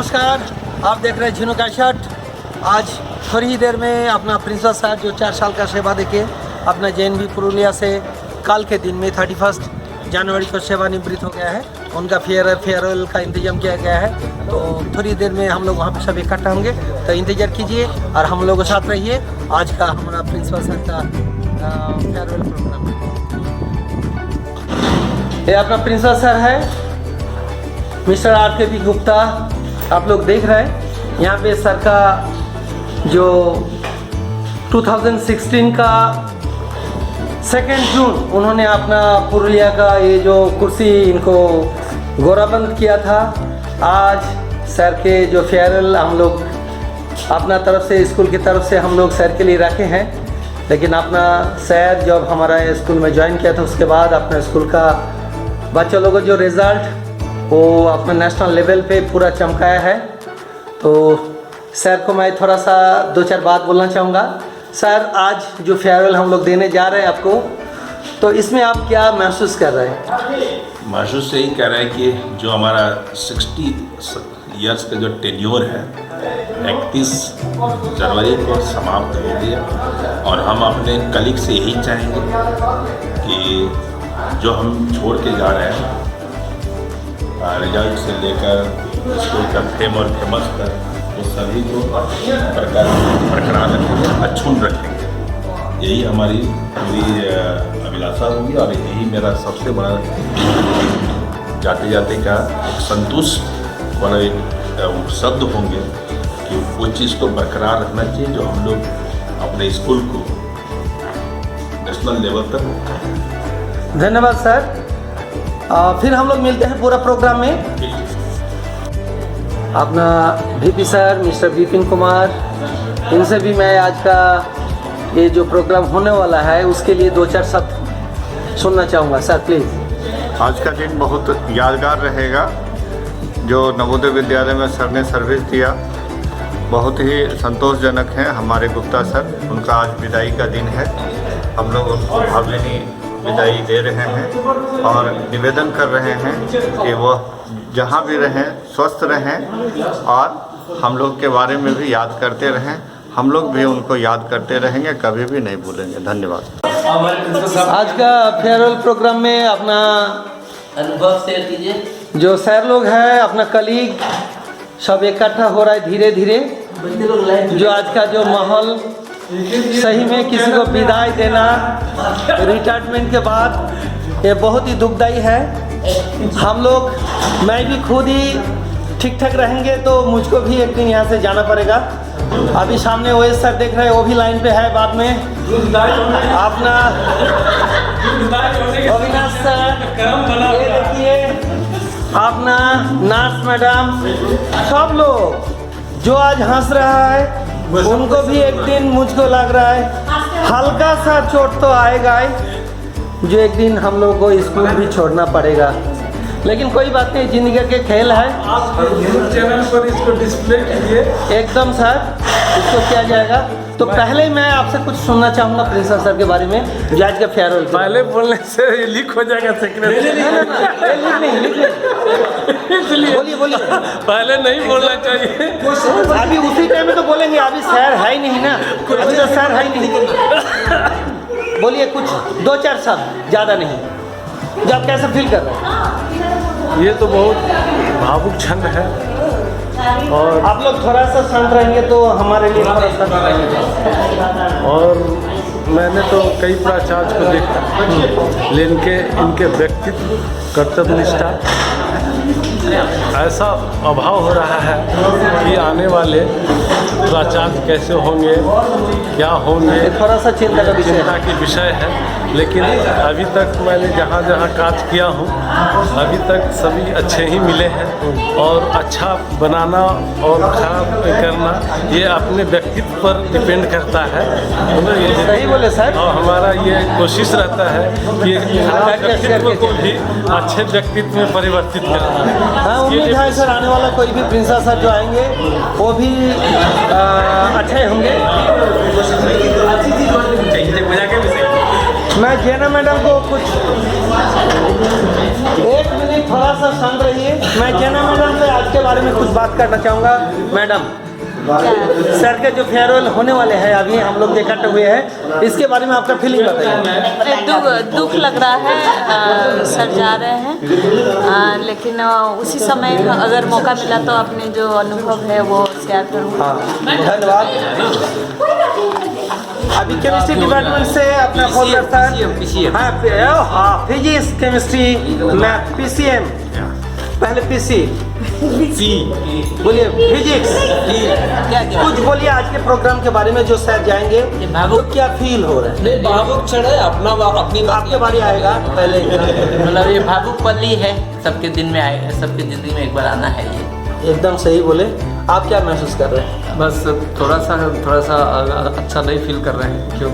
नमस्कार, आप देख रहे हैं झिनू का शर्ट। आज थोड़ी ही देर में अपना प्रिंसिपल साहब जो 4 साल का सेवा देके अपना JNV पुरुलिया से कल के दिन में 31 जनवरी को सेवानिवृत्त हो गया है। उनका फेयरवेल का इंतजाम किया गया है, तो थोड़ी देर में हम लोग वहाँ पे सब इकट्ठा होंगे, तो इंतज़ार कीजिए और हम लोगों के साथ रहिए। आज का हमारा प्रिंसिपल सर का फेयरवेल प्रोग्राम है। ये अपना प्रिंसिपल सर है मिस्टर RKB गुप्ता। आप लोग देख रहे हैं यहाँ पे सर का जो 2016 का 2 जून उन्होंने अपना पुरुलिया का ये जो कुर्सी इनको गौरवंत किया था। आज सर के जो फेयरवेल हम लोग अपना तरफ से स्कूल की तरफ से हम लोग सर के लिए रखे हैं, लेकिन अपना सर जब हमारा स्कूल में ज्वाइन किया था उसके बाद अपना स्कूल का बच्चों लोगों को जो रिज़ल्ट वो अपना नेशनल लेवल पे पूरा चमकाया है। तो सर को मैं थोड़ा सा 2-4 बात बोलना चाहूँगा। सर, आज जो फेयरवेल हम लोग देने जा रहे हैं आपको, तो इसमें आप क्या महसूस कर रहे हैं? महसूस यही कर रहे हैं कि जो हमारा 60 इयर्स का जो टेन्योर है 31 जनवरी को समाप्त हो गया, और हम अपने कलीग से यही चाहेंगे कि जो हम छोड़ के जा रहे हैं रिजल्ट से लेकर स्कूल का फेम और फेमस तक, वो सभी को बरकरार रखेंगे, अक्षुण्ण रखेंगे। यही हमारी पूरी अभिलाषा होगी, और यही मेरा सबसे बड़ा जाते जाते का एक संतुष्ट वाला एक शब्द होंगे कि वो चीज़ को बरकरार रखना चाहिए जो हम लोग अपने स्कूल को नेशनल लेवल तक। धन्यवाद सर। फिर हम लोग मिलते हैं पूरा प्रोग्राम में। अपना VP sir mister Vipin Kumar, इनसे भी मैं आज का ये जो प्रोग्राम होने वाला है उसके लिए 2-4 शब्द सुनना चाहूँगा। Sir please. आज का दिन बहुत यादगार रहेगा। जो नवोदय विद्यालय में सर ने सर्विस दिया बहुत ही संतोषजनक है। हमारे गुप्ता सर, उनका आज विदाई का दिन है। हम लोग उनको भावभीनी विदाई दे रहे हैं और निवेदन कर रहे हैं कि वह जहाँ भी रहें स्वस्थ रहें, और हम लोग के बारे में भी याद करते रहें। हम लोग भी उनको याद करते रहेंगे, कभी भी नहीं भूलेंगे। धन्यवाद। आज का फेयरवेल प्रोग्राम में अपना अनुभव शेयर कीजिए। जो सर लोग हैं, अपना कलीग सब इकट्ठा हो रहा है धीरे धीरे। जो आज का जो माहौल सही में किसी को विदाई देना रिटायरमेंट के बाद ये बहुत ही दुखदायी है। हम लोग, मैं भी खुद ही ठीक ठाक रहेंगे तो मुझको भी एक दिन यहाँ से जाना पड़ेगा। अभी सामने ओएस सर देख रहे हैं, वो भी लाइन पे है। बाद में अपना अविनाश सर, ये देखिए अपना नर्स मैडम, सब लोग जो आज हंस रहा है उनको भी एक दिन मुझको लग रहा है हल्का सा चोट तो आएगा ही, जो एक दिन हम लोग को स्कूल भी छोड़ना पड़ेगा। लेकिन कोई बात नहीं, जिंदगी के खेल है। आप न्यूज़ चैनल पर इसको डिस्प्ले कीजिए। एकदम सर, इसको किया जाएगा। तो पहले मैं आपसे कुछ सुनना चाहूँगा प्रिंसिपल सर के बारे में, जो आज का फेयरवेल। पहले बोलने से ये लीक हो जाएगा बोलिए बोलिए। पहले नहीं बोलना चाहिए। अभी उसी टाइम में तो बोलेंगे, अभी सर है ही नहीं ना, अभी तो सर है ही नहीं। बोलिए कुछ 2-4 शब्द, ज़्यादा नहीं। जो आप कैसे फील कर रहे हैं? ये तो बहुत भावुक क्षण है, और आप लोग थोड़ा सा शांत रहेंगे तो हमारे लिए थोड़ा सा रहेंगे। और मैंने तो कई प्राचार्य को देखा, लेकिन इनके व्यक्तित्व, कर्तव्य निष्ठा ऐसा अभाव हो रहा है कि आने वाले प्राचार्य कैसे होंगे, क्या होंगे, थोड़ा सा चिंता की विषय है। लेकिन अभी तक मैंने जहाँ जहाँ कार्य किया हूँ, अभी तक सभी अच्छे ही मिले हैं। और अच्छा बनाना और खराब करना ये अपने व्यक्तित्व पर डिपेंड करता है। सही बोले सर। और हमारा ये कोशिश रहता है कि खराब व्यक्तित्व को भी अच्छे व्यक्तित्व में परिवर्तित करना। हाँ, उम्मीद है सर आने वाला कोई भी प्रिंसिपल सर जो आएंगे वो भी अच्छे होंगे। मैं जेना मैडम को कुछ 1 मिनट थोड़ा सा शांत रहिए। मैं जेना मैडम से आज के बारे में कुछ बात करना चाहूँगा मैडम। सर के जो फेयरवेल होने वाले हैं अभी हम लोग इकट्ठे हुए हैं, इसके बारे में आपका फीलिंग बताइए। दुख लग रहा है, सर जा रहे हैं, लेकिन उसी समय अगर मौका मिला तो अपने जो अनुभव है वो शेयर करूँगा। हाँ, धन्यवाद। अभी केमिस्ट्री डिपार्टमेंट से अपना फोल्डर सर, हाँ फिजिक्स केमिस्ट्री मैथ PCM, पहले PC बोलिए फिजिक्स कुछ बोलिए आज के प्रोग्राम के बारे में जो सर जाएंगे तो क्या फील हो रहा है। नहीं भावुक क्षण है, अपनी आपके बारी आएगा पहले। मतलब ये भावुक पल ही है, सबके दिन में आए, सबके जिंदगी में एक बार आना है ये। एकदम सही बोले। आप क्या महसूस कर रहे हैं? बस थोड़ा सा अच्छा नहीं फील कर रहे हैं, क्यों?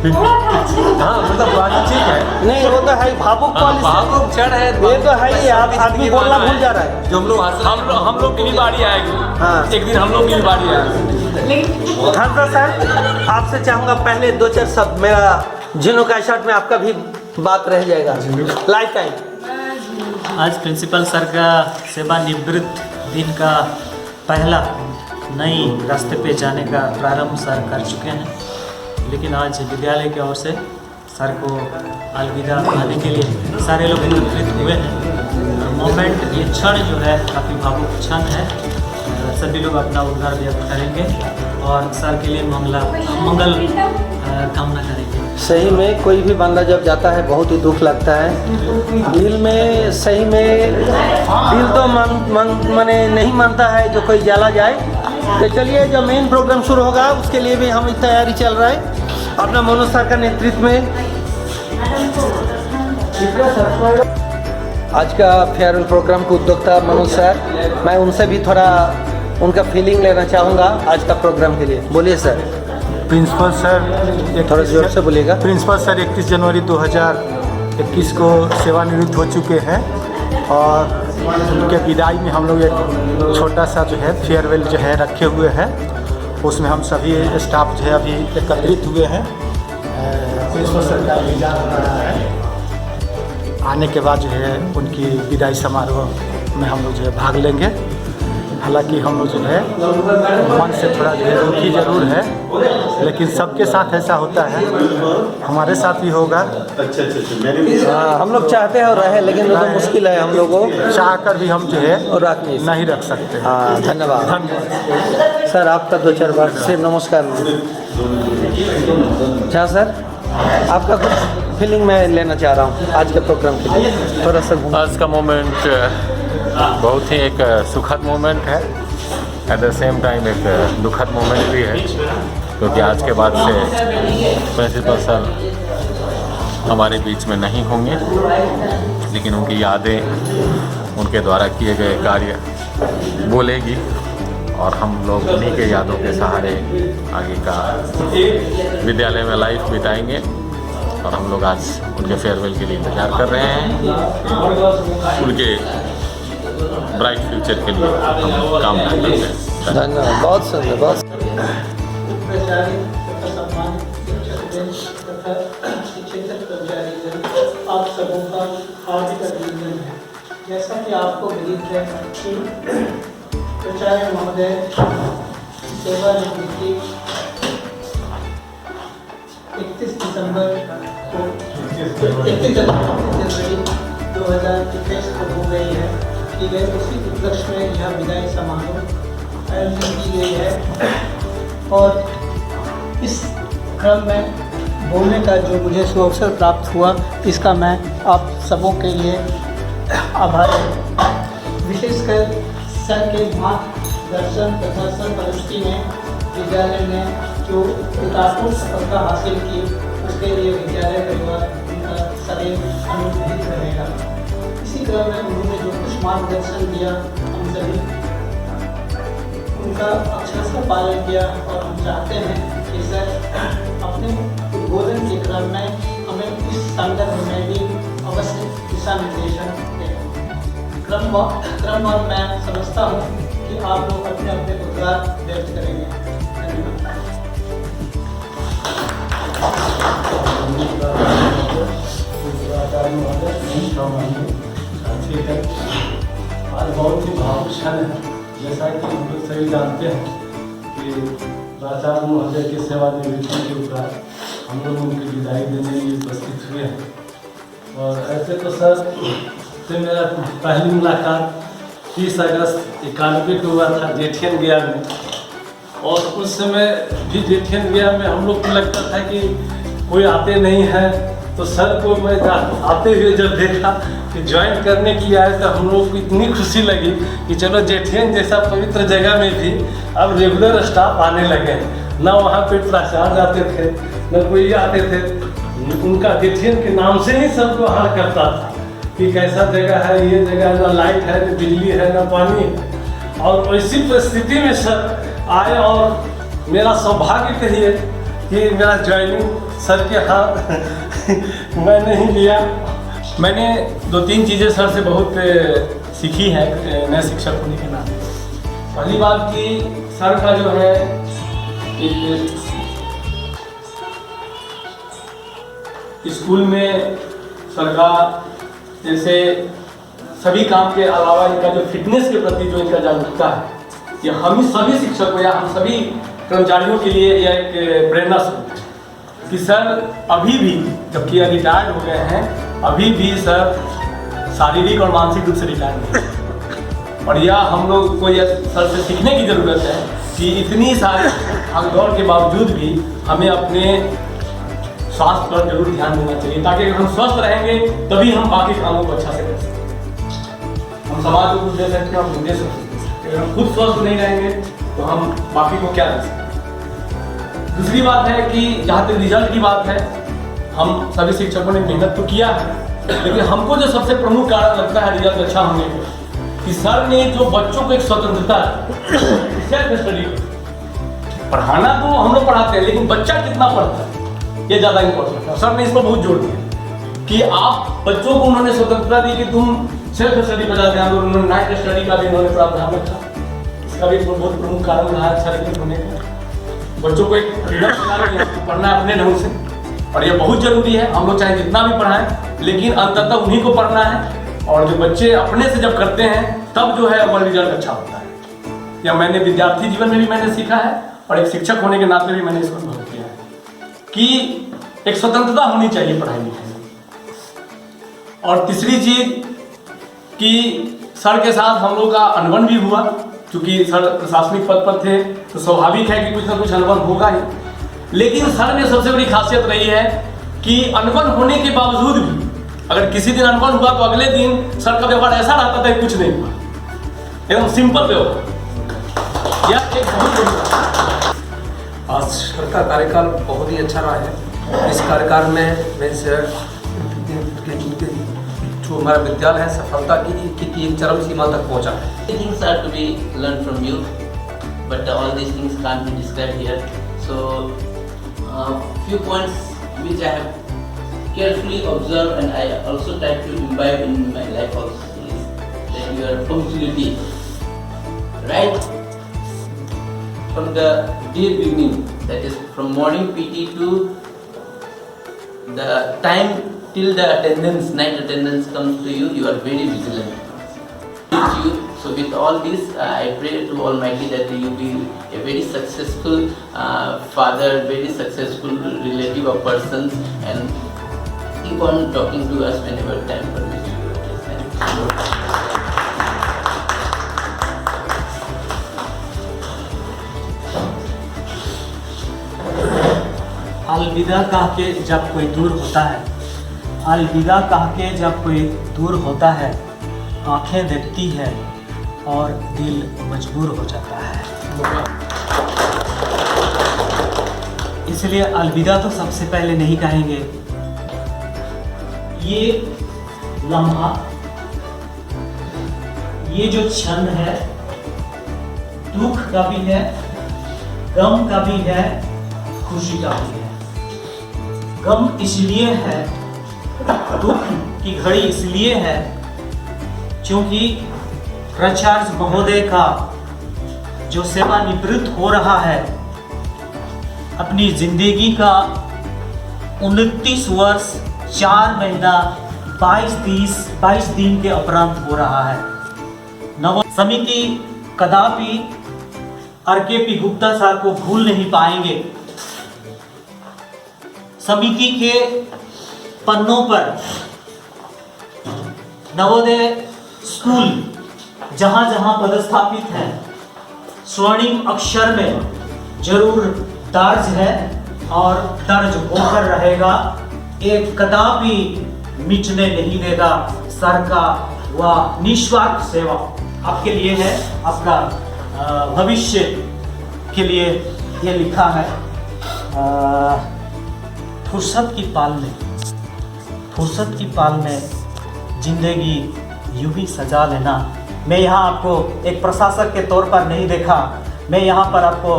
हाँ मतलब बात ठीक है। नहीं वो तो है भावुक भावुक क्षण है, ये तो है ही, आप आदमी बोलना भूल जा रहा है। जो हम लोग की भी बारी आएगी। हाँ। एक दिन हम लोग की भी बारी आएगी। हाँ सर, आपसे चाहूँगा पहले 2-4 शब्द, मेरा जिनो का शर्ट में आपका भी बात रह जाएगा लाइफ टाइम। आज प्रिंसिपल सर का सेवानिवृत्त दिन का पहला नई रास्ते पे जाने का प्रारंभ सर कर चुके हैं, लेकिन आज विद्यालय की ओर से सर को अलविदा कहने के लिए सारे लोग एकत्रित हुए हैं। मोमेंट, ये क्षण जो है काफ़ी भावुक क्षण है। सभी लोग अपना उद्गार व्यक्त करेंगे और सर के लिए मंगल कामना करेंगे। सही में कोई भी बंदा जब जाता है बहुत ही दुख लगता है दिल में। सही में दिल तो माने नहीं मानता है जो कोई जला जाए। तो चलिए जो मेन प्रोग्राम शुरू होगा उसके लिए भी हमारी तैयारी चल रहा है अपना मनोज सर का नेतृत्व में। आज का फेयरवेल प्रोग्राम को उद्योक्ता मनोज सर, मैं उनसे भी थोड़ा उनका फीलिंग लेना चाहूँगा आज का प्रोग्राम के लिए। बोलिए सर। प्रिंसिपल सर थोड़ा जोर से बोलिएगा। प्रिंसिपल सर 31 जनवरी 2021 को सेवानिवृत्त हो चुके हैं और उनके विदाई में हम लोग एक छोटा सा जो है फेयरवेल जो है रखे हुए हैं। उसमें हम सभी स्टाफ जो है अभी एकत्रित हुए हैं। प्रिंसिपल सर का इंतजार हो रहा है, आने के बाद जो है उनकी विदाई समारोह में हम लोग जो है भाग लेंगे। हालांकि हम लोग जो है मन से थोड़ा जो है दुखी जरूर है, लेकिन सबके साथ ऐसा होता है, हमारे साथ भी होगा। हाँ, हम लोग चाहते हैं और रहे, लेकिन वो तो मुश्किल है हम लोगों को चाह कर भी हम जो है और रख नहीं रख सकते। हाँ धन्यवाद। धन्यवाद सर आपका 2-4 बार से नमस्कार। अच्छा सर, आपका कुछ फीलिंग मैं लेना चाह रहा हूँ आज के प्रोग्राम के लिए, थोड़ा सा। आज का मोमेंट बहुत ही एक सुखद मोमेंट है, एट द सेम टाइम एक दुखद मोमेंट भी है, क्योंकि आज के बाद से प्रिंसिपल सर हमारे बीच में नहीं होंगे, लेकिन उनकी यादें, उनके द्वारा किए गए कार्य बोलेगी और हम लोग उन्हीं के यादों के सहारे आगे का विद्यालय में लाइफ बिताएंगे। और हम लोग आज उनके फेयरवेल के लिए इंतज़ार कर रहे हैं, उनके ब्राइट फ्यूचर के लिए हम कामना करते हैं। धन्यवाद, बहुत सुंदर, बहुत आप सबों का हार्दिक अभिनंदन है। जैसा कि आपको विदित है कि प्राचार्य महोदय सेवानिवृत्ति 31 जनवरी 2021 को हो गई है की गई। उसी उपलक्ष्य में यह विदाई समारोह आयोजित की गई है और इस क्रम में बोलने का जो मुझे सुअवसर प्राप्त हुआ इसका मैं आप सबों के लिए आभारी हूँ। विशेषकर सर के मार्गदर्शन तथा सरपरस्ती में विद्यालय ने जो पितापूर्ण सफलता हासिल की उसके लिए विद्यालय परिवार उनका सदैव अनुग्रहित रहेगा। इसी क्रम में उन्होंने जो कुछ मार्गदर्शन दिया हम सभी उनका अक्षरशः पालन किया और हम चाहते हैं कि सर अपने उद्बोधन के क्रम में हमें इस संदर्भ में भी अवश्य दिशा निर्देशन दें। क्रमवार मैं समझता हूँ कि आप लोग अपने अपने उद्गार व्यक्त करेंगे। आज बहुत ही भावुक क्षण है। जैसा कि हम लोग सभी जानते हैं कि प्राचार्य महोदय की सेवानिवृत्ति के उपरांत हम लोग उनकी विदाई देने के लिए उपस्थित हुए हैं। और ऐसे तो सर से मेरा पहली मुलाकात 30 अगस्त 91 को हुआ था जेठियन गया में। और उस समय भी जेठियन गया में हम लोग को लगता था कि कोई आते नहीं है, तो सर को मैं आते हुए जब देखा कि ज्वाइन करने के लिए आए तो हम लोग को इतनी खुशी लगी कि चलो जेठियन जैसा पवित्र जगह में भी अब रेगुलर स्टाफ आने लगे हैं। ना वहाँ पे प्राचार्य आते थे न कोई आते थे, उनका जेठियन के नाम से ही सबको हाल करता था कि कैसा जगह है, ये जगह ना लाइट है न बिजली है न पानी है। और वैसी परिस्थिति में सर आए और मेरा सौभाग्य कहिए कि मेरा ज्वाइनिंग सर के हाथ मैंने ही लिया। मैंने 2-3 चीज़ें सर से बहुत सीखी है नए शिक्षक होने के नाते। पहली बात कि सर का जो है एक स्कूल में सर का जैसे सभी काम के अलावा इनका जो फिटनेस के प्रति जो इनका जागरूकता है, ये हम सभी शिक्षकों या हम सभी कर्मचारियों के लिए यह एक प्रेरणा स्रोत है कि सर अभी भी, जबकि रिटायर्ड हो गए हैं, अभी भी सर शारीरिक और मानसिक रूप से रिटायर्ड नहीं है। और यह हम लोग को यह सर से सीखने की ज़रूरत है कि इतनी सारी भागदौड़ के बावजूद भी हमें अपने स्वास्थ्य पर जरूर ध्यान देना चाहिए, ताकि अगर हम स्वस्थ रहेंगे तभी हम बाकी कामों को अच्छा से कर सकते। हम समाज को कुछ दे सकते हैं, हम खुद दे सकते हैं। अगर हम खुद स्वस्थ नहीं रहेंगे तो हम बाकी को क्या दे सकते हैं। दूसरी बात है कि जहाँ तक रिजल्ट की बात है, हम सभी शिक्षकों ने मेहनत तो किया है, लेकिन हमको जो सबसे प्रमुख कारण लगता है रिजल्ट अच्छा होने का, कि सर ने जो बच्चों को एक स्वतंत्रता सेल्फ स्टडी पढ़ाना तो हम लोग पढ़ाते हैं, लेकिन बच्चा कितना पढ़ता है ये ज़्यादा इंपॉर्टेंट है। सर ने इस पर बहुत जोर दिया कि आप बच्चों को उन्होंने स्वतंत्रता दी कि तुम सेल्फ स्टडी पर जाते हैं। उन्होंने नाइट स्टडी का भी उन्होंने प्रावधान रखा, इसका भी बहुत प्रमुख कारण रहा अच्छा रिजल्ट होने का। बच्चों को एक फ्रीडम पढ़ना है अपने ढंग से, और ये बहुत जरूरी है। हम लोग चाहे जितना भी पढ़ाएं, लेकिन अंततः उन्हीं को पढ़ना है। और जो बच्चे अपने से जब करते हैं तब जो है वो रिजल्ट अच्छा होता है। या मैंने विद्यार्थी जीवन में भी मैंने सीखा है, और एक शिक्षक होने के नाते भी मैंने इसको अनुभव किया है कि एक स्वतंत्रता होनी चाहिए पढ़ाई लिखाई में। और तीसरी चीज कि सर के साथ हम लोग का अनबन भी हुआ, क्योंकि सर प्रशासनिक पद पर थे तो स्वाभाविक है कि कुछ ना कुछ अनबन होगा ही। लेकिन सर में सबसे बड़ी खासियत रही है कि अनबन होने के बावजूद भी अगर किसी दिन अनबन हुआ तो अगले दिन सर का व्यवहार ऐसा रहता था कि कुछ नहीं हुआ, एकदम सिंपल व्यवहार। यह एक बहुत बड़ी आज सर का कार्यकाल बहुत ही अच्छा रहा है। इस कार्यकाल में मैं सर जो हमारा विद्यालय है सफलता की एक चरम सीमा तक पहुंचा है। Things are to be learned from you, but all these things can't be described here. So, few points which I have carefully observed and I also try to imbibe in my life also is that your punctuality, right from the day beginning, that is from morning PT to the time till the attendance, night attendance comes to you, you are very vigilant. So with all this, I pray to Almighty that you be a very successful father, very successful relative of persons, and keep on talking to us whenever time permits you. Thank you. अलविदा कह के जब कोई दूर होता है, अलविदा कह के जब कोई दूर होता है, आंखें देखती है और दिल मजबूर हो जाता है। इसलिए अलविदा तो सबसे पहले नहीं कहेंगे। ये लम्हा, ये जो क्षण है, दुख का भी है, गम का भी है, खुशी का भी है। गम इसलिए है, दुख की घड़ी इसलिए है क्योंकि प्राचार्य महोदय का जो सेवानिवृत्त हो रहा है, अपनी जिंदगी का 29 वर्ष 4 महीना 22 दिन के उपरांत हो रहा है। नव समिति कदापि RKP गुप्ता सर को भूल नहीं पाएंगे। समिति के पन्नों पर नवोदय स्कूल जहां जहां पदस्थापित है स्वर्णिम अक्षर में जरूर दर्ज है और दर्ज होकर रहेगा। एक कदापि मिटने नहीं देगा सर का वह निस्वार्थ सेवा आपके लिए है, आपका भविष्य के लिए ये लिखा है। फुर्सत की पाल में जिंदगी यूं ही सजा लेना। मैं यहाँ आपको एक प्रशासक के तौर पर नहीं देखा, मैं यहाँ पर आपको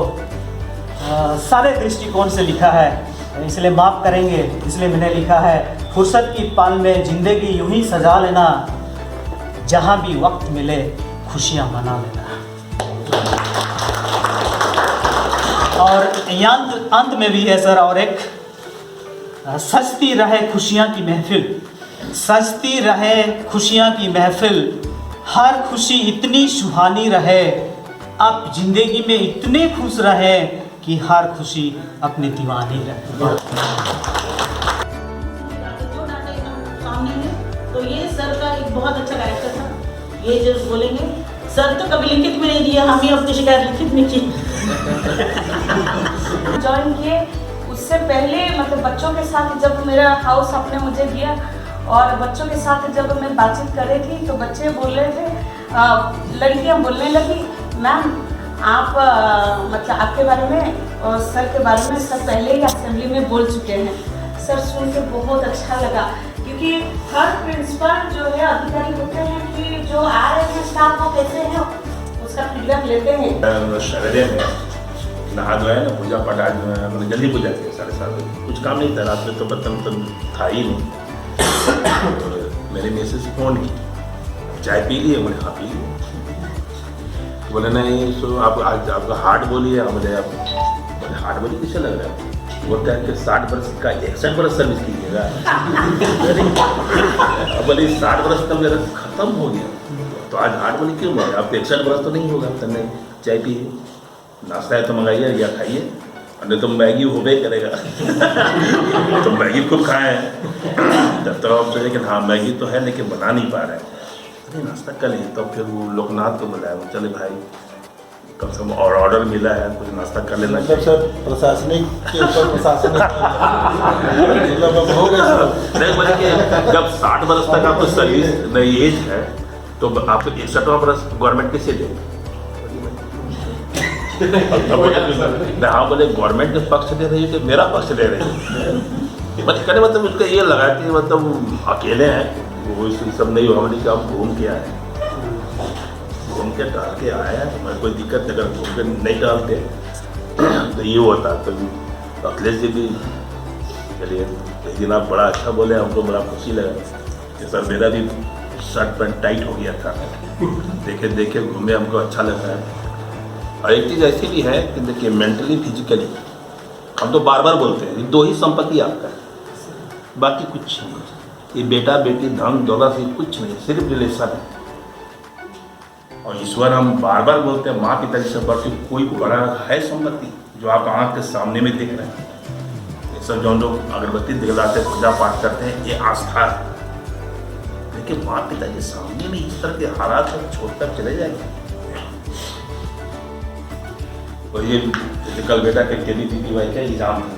सारे दृष्टिकोण से लिखा है, इसलिए माफ़ करेंगे, इसलिए मैंने लिखा है फुर्सत की पाल में ज़िंदगी यूं ही सजा लेना, जहाँ भी वक्त मिले खुशियाँ मना लेना। और अंत में भी है सर और एक, सजती रहे खुशियाँ की महफिल, सजती रहे खुशियाँ की महफिल, हर खुशी इतनी सुहानी रहे, आप जिंदगी में इतने खुश रहे कि हर खुशी अपनी दीवानी रहे। सामने है तो ये सर का एक बहुत अच्छा कैरेक्टर था। ये जो बोलेंगे सर तो कभी लिखित में नहीं दिया, हम ही अपनी शिकायत लिखित में की। ज्वाइन किए उससे पहले मतलब बच्चों के साथ जब मेरा हाउस आपने मुझे दिया और बच्चों के साथ जब मैं बातचीत कर रही थी तो बच्चे बोल रहे थे, लड़कियां बोलने लगी मैम आप मतलब आपके बारे में और सर के बारे में सर पहले ही असेंबली में बोल चुके हैं। सर सुन के बहुत अच्छा लगा क्योंकि हर प्रिंसिपल जो है अधिकारी होते हैं कि जो आ रहे हैं स्टाफ वो कैसे हैं उसका फीडबैक लेते हैं। सवेरे में नहा धोया ना, पूजा पाठ आज मैंने जल्दी पूजा किया 7:30 बजे, कुछ काम नहीं था रात में, तो बर्तन था ही नहीं। तो मेरे मिसेस फोन की, चाय पी लिए? बोले हाँ पी लिए। बोले नहीं सो आप आज आपका हार्ट बोली है? मुझे आप बोले हार्ट बोली किसे लग रहा है? बोलता है कि 60 वर्ष का 61 वर्ष सर्विस कीजिएगा। बोले 60 वर्ष का मेरा खत्म हो गया तो आज हार्ट बोली क्यों बोले? आप 61 वर्ष तो नहीं होगा। तो नहीं, चाय पिए, नाश्ता है तो मंगाइए या खाइए, नहीं तो मैगी हो गई करेगा। तो मैगी खूब खाए हैं। जब तक आप सोचे कि हाँ मैगी तो है लेकिन बना नहीं पा रहे हैं, अरे नाश्ता कर लिए। तो फिर वो लोकनाथ को बुलाया, वो चले भाई कम से कम और ऑर्डर मिला है कुछ नाश्ता कर लेना चाहिए। सर प्रशासनिक के ऊपर प्रशासनिक मतलब हो गया सर। नहीं बोले कि जब 60 वर्ष तक आपको सर्विस नई एज है तो आपको 61वां वर्ष गवर्नमेंट किसे देंगे? हाँ बोले गवर्नमेंट के पक्ष दे रही है कि मेरा पक्ष दे रही है? मतलब उसका ये लगा कि मतलब अकेले हैं वो सब नहीं हुआ। कि आप घूम के आए, घूम के टहल के आए हैं, कोई दिक्कत नहीं। अगर घूम के नहीं टहलते तो ये होता। तो अखिलेश जी भी चलिए एक दिन आप बड़ा अच्छा बोले, हमको बड़ा खुशी लगा कि सर मेरा भी शर्ट पैंट टाइट हो गया था, देखे देखे घूमे, हमको अच्छा लगा है। और एक चीज़ ऐसी भी है कि देखिए मेंटली फिजिकली हम तो बार बार बोलते हैं ये 2 ही संपत्ति आपका है, बाकी कुछ नहीं। ये बेटा बेटी धन दौलत ये कुछ नहीं, सिर्फ रिलेशन है। और ईश्वर हम बार बार बोलते हैं माँ पिताजी से बढ़ के कोई बड़ा है संपत्ति जो आप आँख के सामने में देख रहे हैं। ये सब जो हम लोग अगरबत्ती दिखलाते पूजा पाठ करते हैं ये आस्था है, लेकिन माँ पिताजी सामने में इस तरह के हालात छोड़कर चले जाएंगे। और ये कल बेटा के KVPPY का एग्ज़ाम था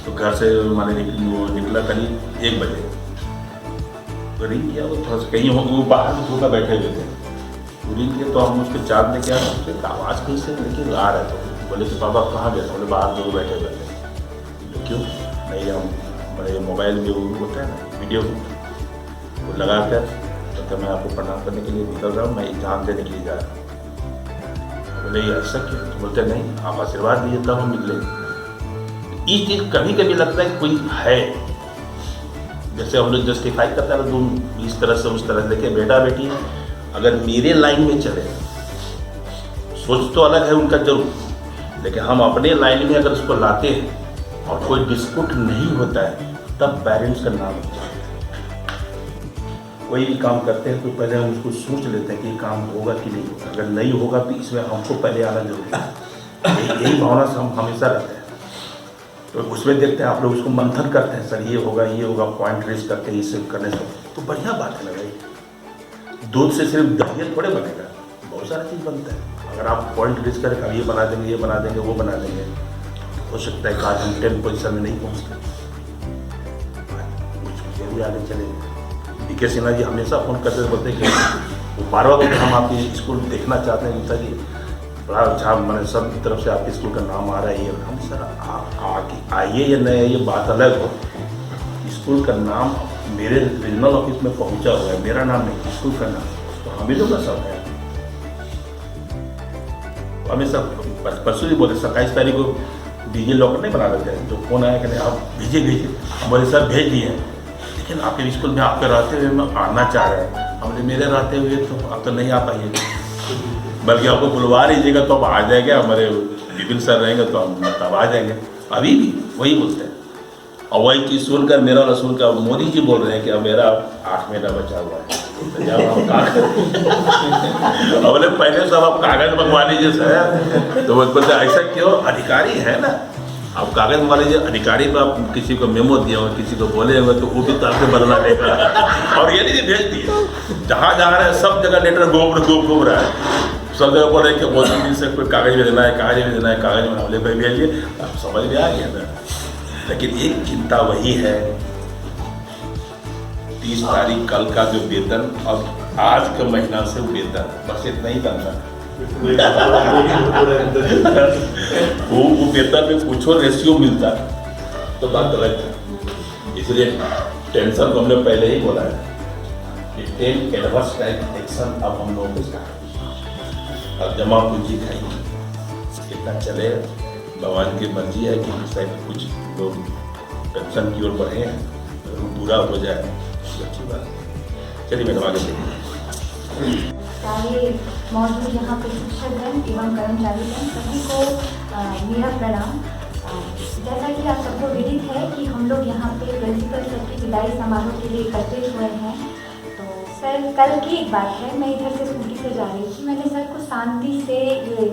तो घर से मैंने निकला करीब 1 बजे। तो रिंग किया, वो थोड़ा सा कहीं वो बाहर भी थोड़ा बैठे हुए थे, तो रिंग किया तो हम उसके चार्ज लेके आए, उससे आवाज़ कहीं से लेकिन आ रहा था। बोले कि पापा कहाँ गए? बोले बाहर 2 बैठे हुए थे। तो क्यों नहीं, हम मेरे मोबाइल में वो होता है ना वीडियो वो लगा कर तो मैं आपको प्रणाम करने के लिए निकल रहा हूँ, मैं एग्ज़ाम देने के लिए जा रहा हूँ। बोले ये ऐसा क्यों? तो बोलते नहीं आप आशीर्वाद दीजिए तब हम निकलेंगे। ये चीज़ कभी कभी लगता है कोई है, जैसे हम लोग जस्टिफाई करते हैं तुम इस तरह से उस तरह से। देखिए बेटा बेटी अगर मेरे लाइन में चले, सोच तो अलग है उनका जरूर, लेकिन हम अपने लाइन में अगर उसको लाते हैं और कोई डिस्प्यूट नहीं होता है तब पेरेंट्स का नाम होता है। कोई भी काम करते हैं तो पहले हम उसको सोच लेते हैं कि ये काम होगा कि नहीं होगा। अगर नहीं होगा तो इसमें हमको पहले आना जरूरी है। यही भावना से हम हमेशा रहते हैं। तो उसमें देखते हैं आप लोग उसको मंथन करते हैं, सर ये होगा, पॉइंट रेज करते हैं, इससे करने से तो बढ़िया बात है ना भाई। दूध से सिर्फ दही थोड़े बनेगा, बहुत सारा चीज़ बनता है। अगर आप पॉइंट रेज करें, अब ये बना देंगे, वो बना देंगे, हो सकता है कि आज हम 10 पोजीशन में नहीं पहुँचते, कुछ भी आगे चलेंगे। DK सिन्हा जी हमेशा फ़ोन करते बोलते कि वो बार बार बोलते हम आपकी स्कूल देखना चाहते हैं गीता जी, बड़ा अच्छा, मैंने सब तरफ से आपके स्कूल का नाम आ रहा है। हम सर आप आइए या नहीं आइए बात अलग हो, स्कूल का नाम मेरे रीजनल ऑफिस में पहुंचा हुआ है, मेरा नाम नहीं, स्कूल का नाम, तो हम ही लोग का सब है। हमेशा परसों ही बोले 27 तारीख को डीजे लॉकर नहीं बना देते हैं, जो फोन आया कि नहीं आप भेजिए, हम बोले सर भेज दिए हैं, लेकिन आपके स्कूल में आपके रहते हुए मैं आना चाह रहे हैं। हमने मेरे रहते हुए तो आप तो नहीं आ पाइए, बल्कि आपको बुलवा लीजिएगा तो आप आ जाएंगे, हमारे विपिन सर रहेंगे तो हम तब आ जाएंगे। अभी भी वही बोलते हैं, और वही चीज़ सुनकर मेरा और सुन कर मोदी जी बोल रहे हैं कि अब मेरा 8 महीना बचा हुआ है, तो जब हम कागज बोले पहले सब आप कागज मंगवा लीजिए सर, तो बोलते ऐसा क्यों, अधिकारी है ना, आप कागज मंगा लीजिए। अधिकारी पर आप किसी को मेमो दिए हो, किसी को बोले होंगे तो वो भी तरह से बदला लेगा, और ये नहीं भेज दिए, जहाँ जा रहे हैं सब जगह लेटर घूम रहा है, सब जगह बोल रहे हैं कि मोदी जी से कोई कागज भेजना है, कागज में हमले पर भेजिए, आप समझ में आ गया ना। लेकिन एक चिंता वही है, 30 तारीख कल का जो वेतन और आज के महीना से वेतन बस इतना ही बनता है। वो वेतन में कुछ और रेशियो मिलता है तो बात गलत है। इसलिए टेंशन को हमने पहले ही बोला है कि 10 एडवर्स टाइप एक्शन अब हम लोगों को स्टार्ट, अब जमा पूंजी खाएंगे, कितना चले भगवान की मर्जी है कि शायद कुछ लोग पेंशन की ओर बढ़े हैं, अगर वो पूरा हो जाए तो अच्छी बात है। चलिए मैडम आगे चलिए। सारे मौजूद यहाँ पे शिक्षकगण एवं कर्मचारीगण सभी को मेरा प्रणाम। जैसा कि आप सबको विदित है कि हम लोग यहाँ पे प्रिंसिपल सर की विदाई समारोह के लिए एकत्रित हुए हैं। तो सर कल की एक बात है, मैं इधर से स्कूटी से जा रही थी, मैंने सर को शांति से ये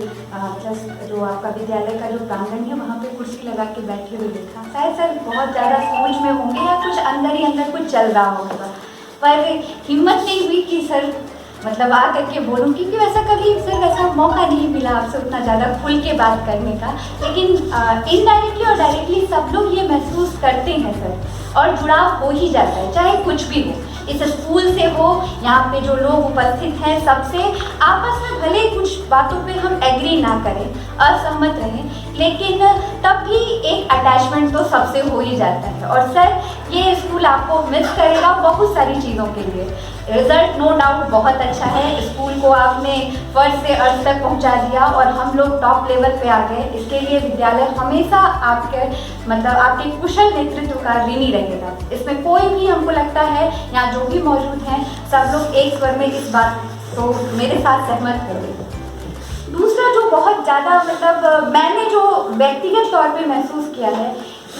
जस्ट जो आपका विद्यालय का जो प्रांगण है वहाँ पे कुर्सी लगा के बैठे हुए देखा। शायद सर बहुत ज़्यादा सोच में होंगे या कुछ अंदर ही अंदर कुछ चल रहा होगा, पर हिम्मत नहीं हुई कि सर मतलब आ करके बोलूँ, क्योंकि वैसा कभी सर वैसा मौका नहीं मिला आपसे उतना ज़्यादा खुल के बात करने का। लेकिन इनडायरेक्टली और डायरेक्टली सब लोग ये महसूस करते हैं सर, और जुड़ाव हो ही जाता है, चाहे कुछ भी हो, इस स्कूल से हो, यहाँ पे जो लोग उपस्थित हैं सबसे आपस में भले कुछ बातों पे हम एग्री ना करें, असहमत रहें, लेकिन तब भी एक अटैचमेंट तो सबसे हो ही जाता है। और सर ये स्कूल आपको मिस करेगा बहुत सारी चीज़ों के लिए। रिजल्ट नो डाउट बहुत अच्छा है, स्कूल को आपने फर्स्ट से अर्थ तक पहुंचा दिया और हम लोग टॉप लेवल पे आ गए। इसके लिए विद्यालय हमेशा आपके मतलब आपके कुशल नेतृत्व का ऋणी रहेगा। इसमें कोई भी हमको लगता है यहाँ जो भी मौजूद हैं सब लोग एक स्वर में इस बात तो मेरे साथ सहमत होंगे। दूसरा जो बहुत ज़्यादा मतलब मैंने जो व्यक्तिगत तौर पे महसूस किया है,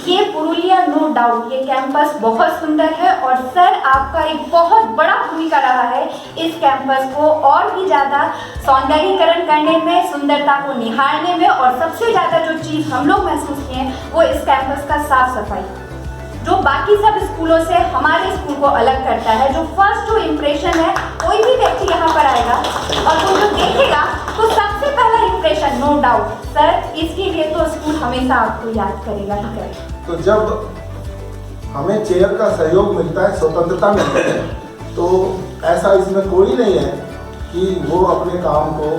ये पुरुलिया नो डाउट ये कैंपस बहुत सुंदर है और सर आपका एक बहुत बड़ा भूमिका रहा है इस कैंपस को और भी ज़्यादा सौंदर्यीकरण करने में, सुंदरता को निहारने में। और सबसे ज़्यादा जो चीज़ हम लोग महसूस किए वो इस कैंपस का साफ सफाई, जो बाकी सब स्कूलों से हमारे स्कूल को अलग करता है। जो फर्स्ट जो इम्प्रेशन है, कोई भी व्यक्ति यहाँ पर आएगा और वो जो देखेगा तो सबसे पहला इम्प्रेशन नो डाउट सर, इसके लिए तो स्कूल हमेशा आपको याद करेगा ही करेगा। तो जब हमें चेयर का सहयोग मिलता है, स्वतंत्रता मिलती है, तो ऐसा इसमें कोई नहीं है कि वो अपने काम को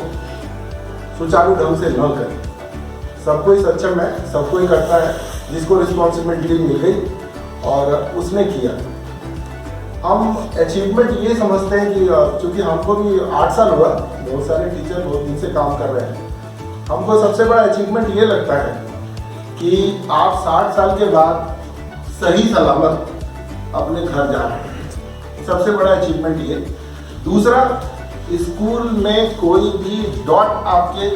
सुचारू ढंग से न करे। सब कोई सक्षम है, सब कोई करता है, जिसको रिस्पॉन्सिबिलिटी मिल गई और उसने किया। हम अचीवमेंट ये समझते हैं कि चूँकि हमको भी 8 साल हुआ, बहुत सारे टीचर बहुत दिन से काम कर रहे हैं, हमको सबसे बड़ा अचीवमेंट ये लगता है कि आप 60 साल के बाद सही सलामत अपने घर जा रहे हैं। सबसे बड़ा अचीवमेंट ये। दूसरा, स्कूल में कोई भी डॉट आपके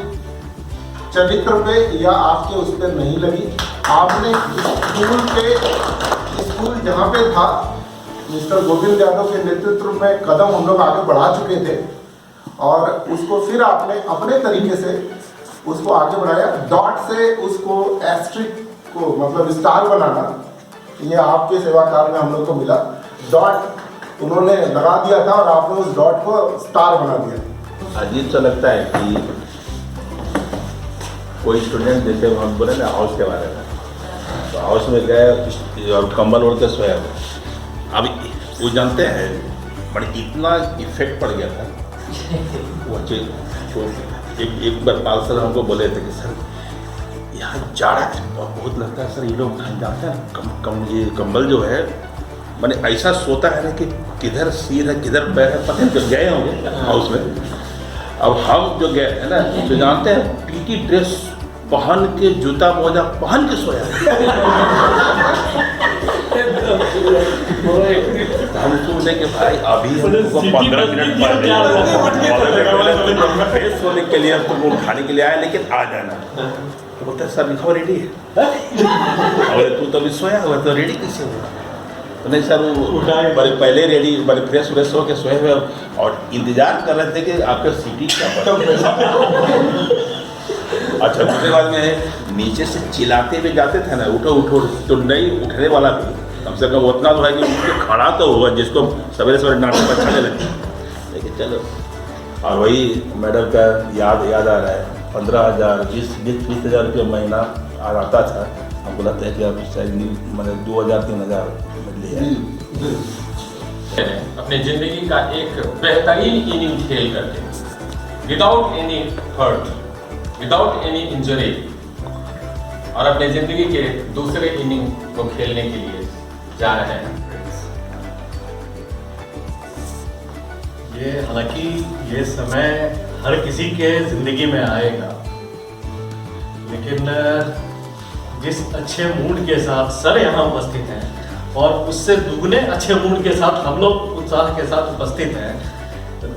चरित्र पे या आपके उस पर नहीं लगी। आपने स्कूल जहाँ पे था मिस्टर गोविंद यादव के नेतृत्व में कदम हम लोग आगे बढ़ा चुके थे और उसको फिर आपने अपने तरीके से उसको आगे बढ़ाया। डॉट से उसको एस्ट्रिक को मतलब स्टार बनाना, ये आपके सेवा काल में हम लोग को मिला। डॉट उन्होंने लगा दिया था और आपने उस डॉट को स्टार बना दिया। अजीब सा लगता है कि कोई स्टूडेंट जैसे हम बोले ना हाउस के बारे में, तो हाउस में गए और कंबल ओढ़ के सोया हुआ। अब वो जानते हैं बट इतना इफेक्ट पड़ गया था वो एक बार पाल सर हमको बोले थे कि सर यहाँ जाड़ा बहुत लगता है सर, ये लोग जानते हैं ये कंबल जो है मैंने ऐसा सोता है ना कि किधर सिर है किधर पैर है पता नहीं, गए होंगे हाउस में। अब हम जो गए थे ना तो जानते हैं पीटी ड्रेस पहन के जूता मोजा पहन के सोया। हम सोचे कि भाई अभी 15 मिनट फ्रेश होने के लिए तुमको उठाने के लिए आया, लेकिन आ जाना। तो बोलता है सर लिखा रेडी है। अरे तू तो अभी सोया हुआ तो रेडी कैसे हुआ? तो नहीं सर वो बड़े पहले रेडी बड़े फ्रेश व्रेश हो के सोए हुए और इंतजार कर रहे थे कि आपका सीटी क्या। अच्छा दूसरे बाद में नीचे से चिल्लाते हुए जाते थे ना उठो उठो, तो नहीं उठने वाला भी कम से कम उतना तो है कि उठ के खड़ा तो हुआ जिसको सवेरे सवेरे नाटक अच्छा नहीं लगता। लेकिन चलो, और वही मैडम का याद आ रहा है 15,000 20,000 रुपये महीना आता था। हमको लगता है कि अब शायद मैंने 2,000-3,000 अपने जिंदगी का एक बेहतरीन इनिंग खेल करके without any hurt, without any injury, और अपने जिंदगी के दूसरे इनिंग को खेलने के लिए जा रहे हैं। ये हालांकि ये समय हर किसी के जिंदगी में आएगा, लेकिन जिस अच्छे मूड के साथ सर यहाँ उपस्थित हैं और उससे दुगने अच्छे मूड के साथ हम लोग उत्साह के साथ उपस्थित हैं,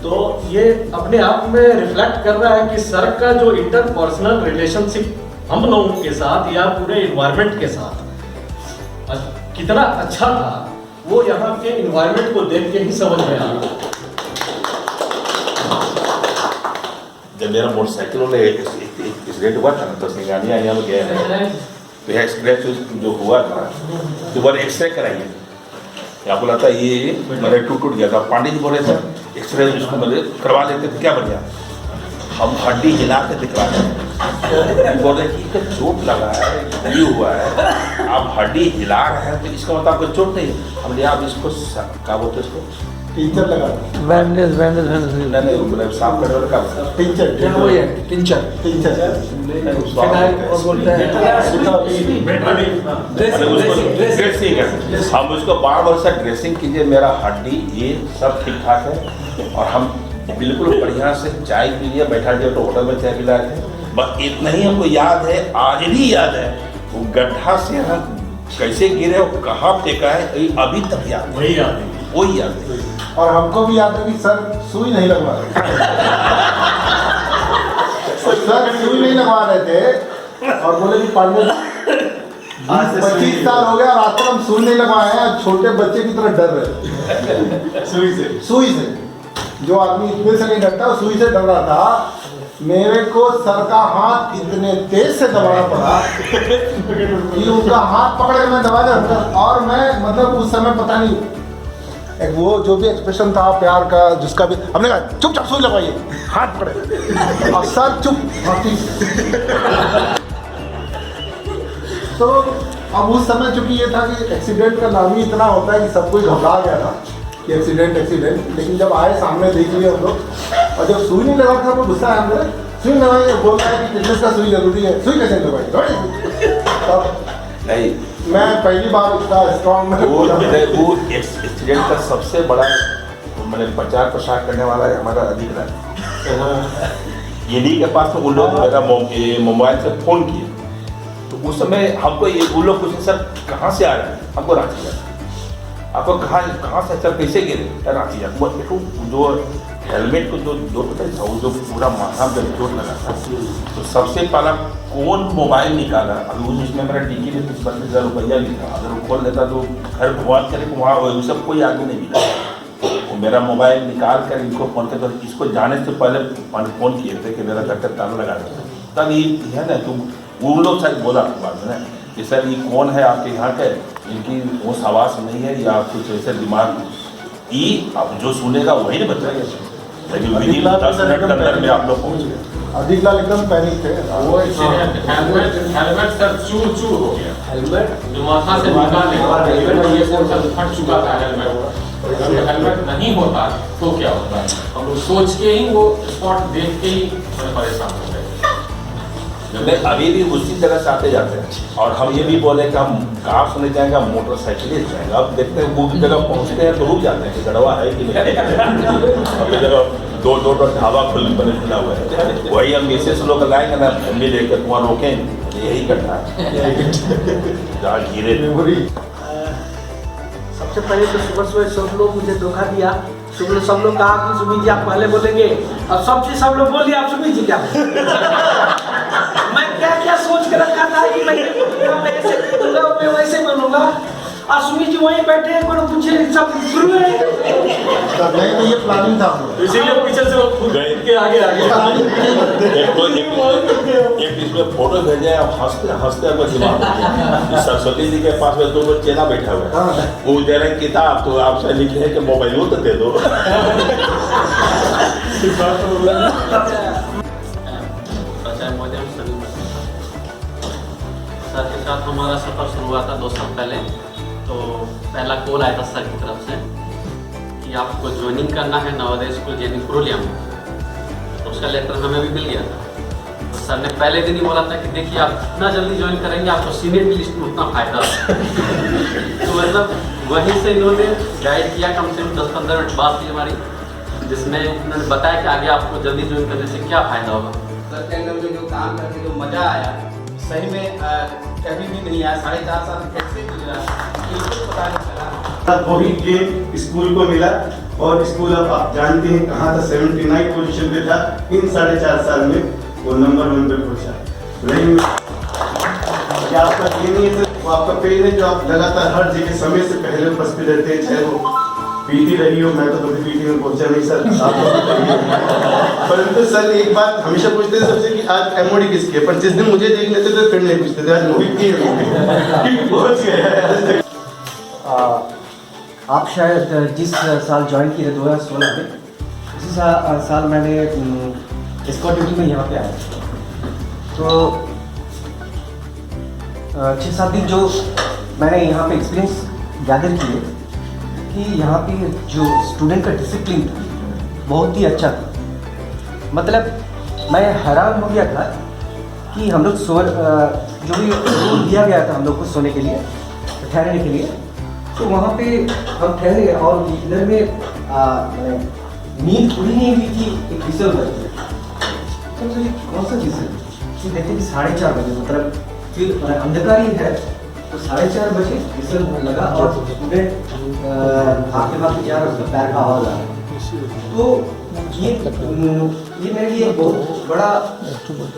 तो ये अपने आप में रिफ्लेक्ट कर रहा है कि सर का जो इंटरपर्सनल रिलेशनशिप हम लोगों के साथ या पूरे इन्वायरमेंट के साथ कितना अच्छा था, वो यहाँ के इन्वायरमेंट को देख के ही समझ में आ रहा। जब मेरा मोटरसाइकिल वाले एक्सीडेंट हुआ था ना तो सिंगानिया यहाँ गए हैं तो यह स्क्रैच जो हुआ था तो वो एक्सरे कराइए, आपको लगता है ये मेरे टूट गया था। पांडे जी बोले थे एक्सरे जिसको मेरे करवा लेते थे क्या बढ़िया, हम हड्डी हिला के दिखवा रहे बोल रहे कि चोट लगा है नहीं हुआ है, आप हड्डी हिला रहे हैं तो इसका मतलब आपको चोट नहीं है। हमने आप इसको क्या बोलते हैं इसको टीचर लगा बैंडेज नहीं साफ करने वाला का टीचर वो है टीचर ड्रेसिंग है। हम उसको बार बार से ड्रेसिंग कीजिए, मेरा हड्डी ये सब ठीक ठाक है और हम बिल्कुल बढ़िया से चाय पी लिया, बैठा दिया तो होटल में चाय पिलाए थे। बस इतना ही हमको याद है, आज भी याद है वो गड्ढा से हम कैसे गिरे और कहाँ फेंका है अभी तक याद है, वही याद है। और हमको भी याद है कि सर सुई नहीं लगवा रहे सर सुई नहीं लगवा रहे थे और बोले कि पांडे 25 साल हो गया और आज तक हम सुई नहीं लगवाए हैं, छोटे बच्चे की तरह डर रहे सुई से जो आदमी इतने से नहीं डरता सुई से डर रहा था। मेरे को सर का हाथ इतने तेज से दबाना पड़ा कि उनका हाथ पकड़ के मैं दबाया और मैं मतलब उस समय पता नहीं एक वो जो भी एक्सप्रेशन था प्यार का जिसका भी, हमने कहा चुपचाप सुई लगवाइए, हाथ पकड़े और सर चुप। तो अब उस समय चूंकि ये था कि एक्सीडेंट का नाम ही इतना होता है कि सब कोई घबरा गया था कि एक्सीडेंट, लेकिन जब आए सामने देख लिए हम लोग और जब सुई नहीं लगा था वो गुस्सा है हमने सुई लगाई, बोल रहा है कि फिटनेस का सुई जरूरी है, सुई कैसे लगाई। नहीं मैं पहली बार इतना स्ट्रॉन्ग में वो एक्सीडेंट का सबसे बड़ा मैंने प्रचार प्रसार करने वाला है हमारा अधिकारी ईडी के पास में उन लोग मेरा मोबाइल से फ़ोन किए तो उस समय हमको ये उन लोग पूछे सर कहाँ से आ रहे हैं, हमको रांची जाना। आपको कहाँ से चल कैसे गिरे रांची जा देखो जो हेलमेट को जो था वो जो पूरा माथा में चोट लगा था तो सबसे पहला कौन मोबाइल निकाला अभी उसमें मेरा टिकट में 32,000 रुपया भी था अगर वो खोल लेता तो घर भगवान करे वहाँ वो सब कोई आगे नहीं मिला वो मेरा मोबाइल निकाल कर इनको फ़ोन करता इसको जाने से पहले फ़ोन किए थे कि मेरा घर का ताला लगा देता तब ये है ना तुम वो लोग शायद बोला बाद में कि सर ये कौन है आपके यहाँ के इनकी वो हवास नहीं है या कुछ ऐसे दिमाग ये अब जो सुनेगा वही नहीं बताएगा लेकिन विधि 10 मिनट के अंदर में आप लोग पहुँच गए अधिक लाल एकदम पैनिक थे वो हेलमेट सर चूर हो गया हेलमेट जो माथा से निकालने के बाद हेलमेट ये सब फट चुका था हेलमेट अगर हेलमेट नहीं होता तो क्या होता हम लोग सोच के ही वो स्पॉट देख के ही परेशान हो गए अभी भी उसी जगह से आते जाते हैं और हम ये भी बोले कि हम कार सुने जाएंगे हम मोटरसाइकिलिस्ट जाएंगे अब देखते हैं वो जगह पहुंचते हैं तो रुक जाते हैं कि गड़वा है कि नहीं अपनी जगह दो ढाबा खुला हुआ है वही हम मिसेस लोग लाएंगे ना मिले के तुम्हारा रोकें यही करना है जहाँ गिरे सबसे पहले तो सुबह सब लोग मुझे धोखा दिया सब लोग कहा कि सुमित जी आप पहले बोलेंगे अब सब लोग बोल दिया आप सुमित जी क्या मैं क्या सोच के रखा था कि मैं ऐसे बोलूंगा मैं वैसे बोलूंगा और सुमित जी वहीं बैठे हैं कोई पूछे सब शुरू है नहीं तो ये प्लानिंग था इसीलिए पीछे से वो के आगे एक इसमें फोटो भेजे आप हंसते आपको दिमाग सरस्वती जी के पास में दो चेला बैठा हुआ है वो दे रहे किताब तो आपसे लिखे है कि मोबाइल तो दे दो सर के साथ हमारा सफ़र शुरू हुआ था 2 साल पहले तो पहला कॉल आया था सर की तरफ से कि आपको ज्वाइनिंग करना है नवोदय स्कूल जेनी पुरुलिया में तो उसका लेटर हमें भी मिल गया था तो सर ने पहले दिन ही बोला था कि देखिए आप जितना जल्दी ज्वाइन करेंगे आपको सीनियर की लिस्ट में उतना फ़ायदा तो मतलब वहीं से इन्होंने गाइड किया कम से कम 10-15 मिनट बात की हमारी जिसमें इन्होंने बताया कि आगे आपको जल्दी ज्वाइन करने से क्या फ़ायदा होगा सर के अंदर जो काम करके जो मज़ा आया सही में कभी भी नहीं आया 4.5 साल कैसे गुजरा बिल्कुल पता नहीं चला वही गेम स्कूल को मिला और स्कूल अब आप जानते हैं कहाँ था 79 पोजीशन पे था इन 4.5 साल में वो नंबर 1 पे पहुंचा नहीं क्या आपका ये नहीं है वो आपका पेज है जो आप लगातार हर जगह समय से पहले उपस्थित रहते हैं चाहे वो पीटी रही हो मैं तो कभी पीटी में पहुंचा नहीं सर आप परंतु सर एक बात हमेशा पूछते थे सबसे कि आज एमओडी किसकी है पर जिस दिन मुझे देख लेते थे फिर नहीं पूछते थे आज मोहित की पहुंच गया आप शायद जिस साल ज्वाइन किए 2016 में उसी साल मैंने स्कॉट ड्यूटी में यहाँ पे आया तो 6-7 दिन जो मैंने यहाँ पे एक्सपीरियंस गैदर किए कि यहाँ पे जो स्टूडेंट का डिसिप्लिन था बहुत ही अच्छा था मतलब मैं हैरान हो गया था कि हम लोग जो भी रूम दिया गया था हम लोग को सोने के लिए ठहरने के लिए तो वहाँ पे हम ठहरे और इधर में नींद पूरी नहीं हुई थी एक विसल बजे तो मुझे कौन सा विसल कि देखते कि 4:30 बजे मतलब फिर अंधकार ही है तो 4:30 बजे विसल लगा और स्टूडेंट आगे भाग जा रहा उसका पैर का आवाज़ आ रहा तो ये मेरे लिए एक बहुत बड़ा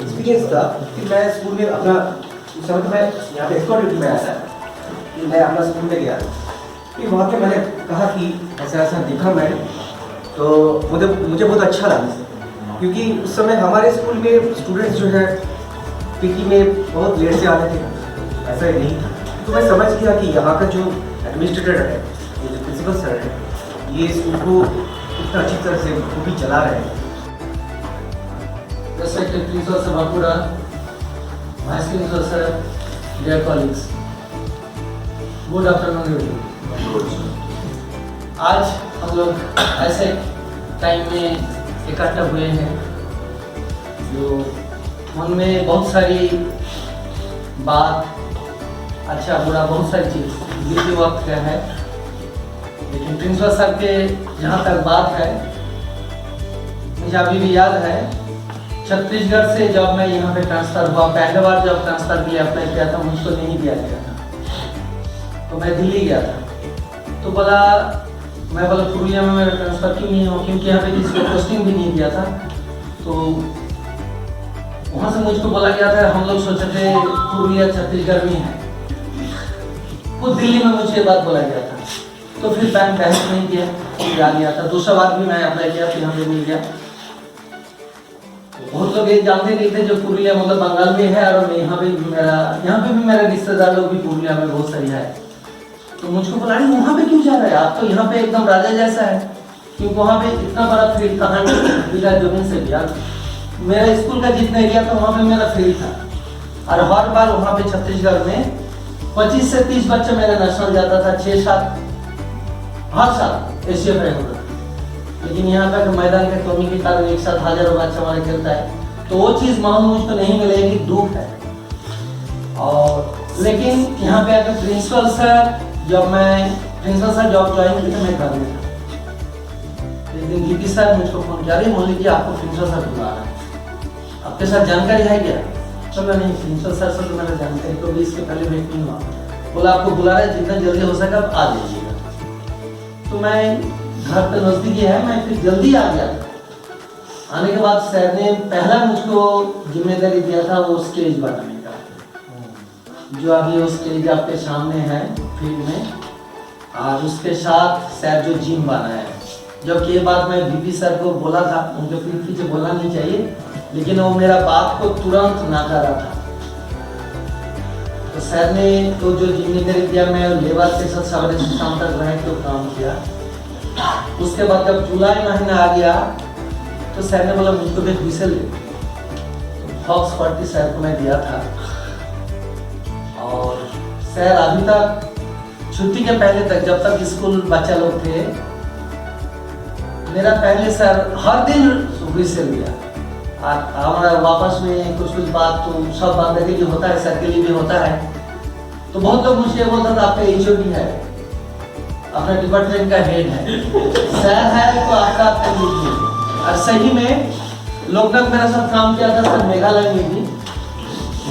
एक्सपीरियंस था कि मैं स्कूल में अपना उस समय तो मैं यहाँ पे स्कॉट ड्यूटी में आया था कि मैं अपना स्कूल में गया फिर वहाँ पे मैंने कहा कि ऐसा ऐसा देखा मैंने तो मुझे बहुत अच्छा लगा क्योंकि उस समय हमारे स्कूल में स्टूडेंट्स जो है पीटी में बहुत लेट से आते थे ऐसा ही नहीं था तो मैं समझ गया कि यहाँ का जो एडमिनिस्ट्रेटर है ये जो प्रिंसिपल सर है ये स्कूल को इतना अच्छी तरह से खूबी चला रहे हैं Respected Principal Sir Bakura, Vice Principal Sir, dear colleagues, good afternoon everyone. आज हम लोग ऐसे टाइम में इकट्ठा हुए हैं जो मन में बहुत सारी बात अच्छा बुरा बहुत सारी चीज़ ये भी वक्त क्या है लेकिन प्रिंसिपल सर के जहाँ तक बात है मुझे अभी भी याद है छत्तीसगढ़ से जब मैं यहाँ पे ट्रांसफ़र हुआ पहले बार जब ट्रांसफ़र के लिए अप्लाई किया था मुझको नहीं दिया गया था तो मैं दिल्ली गया था तो बोला, मैं बोला पुरुलिया में मेरा ट्रांसफ़र क्यों नहीं हो, क्योंकि यहाँ पे किसी को पोस्टिंग भी नहीं किया था। तो वहाँ से मुझको बोला गया था, हम लोग सोचे थे पुरुलिया छत्तीसगढ़ में है, खुद दिल्ली में मुझे ये बात बोला गया था। तो फिर बैंक बहस नहीं किया, फिर आ गया था। दूसरा बार भी मैं अप्लाई किया, फिर यहाँ पे मिल गया। बहुत लोग ये जानते नहीं थे जो पुरुलिया मतलब बंगाल में है, और मैं यहाँ पे भी मेरे रिश्तेदार लोग भी पुरुलिया में बहुत सारी है। तो मुझको बोला, नहीं वहाँ पे क्यों जा रहा है, आप तो यहाँ पे एकदम राजा जैसा है, क्योंकि वहाँ पे इतना बड़ा फील्ड कहाँ मिला जमीन से भी। मेरा स्कूल का जितना एरिया था वहाँ पे मेरा फील्ड था, और हर बार वहाँ पे छत्तीसगढ़ में 25 से 30 बच्चे मेरा नेशनल जाता था, 6-7 हर साल एशिया में होता। लेकिन यहाँ पे मैदान के कमी के कारण एक साथ हजारों बच्चा हमारे खेलता है, तो वो चीज़ मुझको नहीं मिलेगी, दुख है। और लेकिन यहाँ पे आकर प्रिंसिपल सर जॉब ज्वाइन की तो मैं घर में था। एक दिन डीपी सर मुझको फोन किया, अरे मोदी जी आपको प्रिंसिपल सर बुला रहा है, आपके साथ जानकारी है क्या? चलो नहीं, प्रिंसिपल सर से तो मैंने जानकारी तो भी इसके पहले भेंट नहीं हुआ। बोला आपको बुला रहा है, जितना जल्दी हो सके आप आ जाइएगा। तो मैं घर पे नज़दीकी है, मैं फिर जल्दी आ गया। आने के बाद सर ने पहला मुझको जिम्मेदारी दिया था वो स्टेज बनाने का, जो अभी वो स्टेज आपके सामने है फील्ड में, और उसके साथ सर जो जिम बना है। जबकि ये बात मैं बीपी सर को बोला था, उनके पीठ पीछे बोलना नहीं चाहिए, लेकिन वो मेरा बात को तुरंत नकारा था। तो सर ने तो जो जिम्मेदारी दिया, मैं लेबर के साथ सवेरे से शाम तक रह के काम किया। उसके बाद जब जुलाई महीना आ गया तो सर ने बोला मुझको भी विषय ले, फॉक्स 40 सर को मैं दिया था। और सर अभी तक छुट्टी के पहले तक, जब तक स्कूल बच्चा लोग थे, मेरा पहले सर हर दिन विषय लिया। और हमारा वापस में कुछ बात तो सब बंदे के लिए होता है, सर के लिए भी होता है। तो बहुत लोग मुझे बोलता था आपका HOD है, अपना डिपार्टमेंट का हेड है, सर है तो आपका लीजिए। और सही में लोग मेरे साथ काम किया था सर, मेघालय में भी,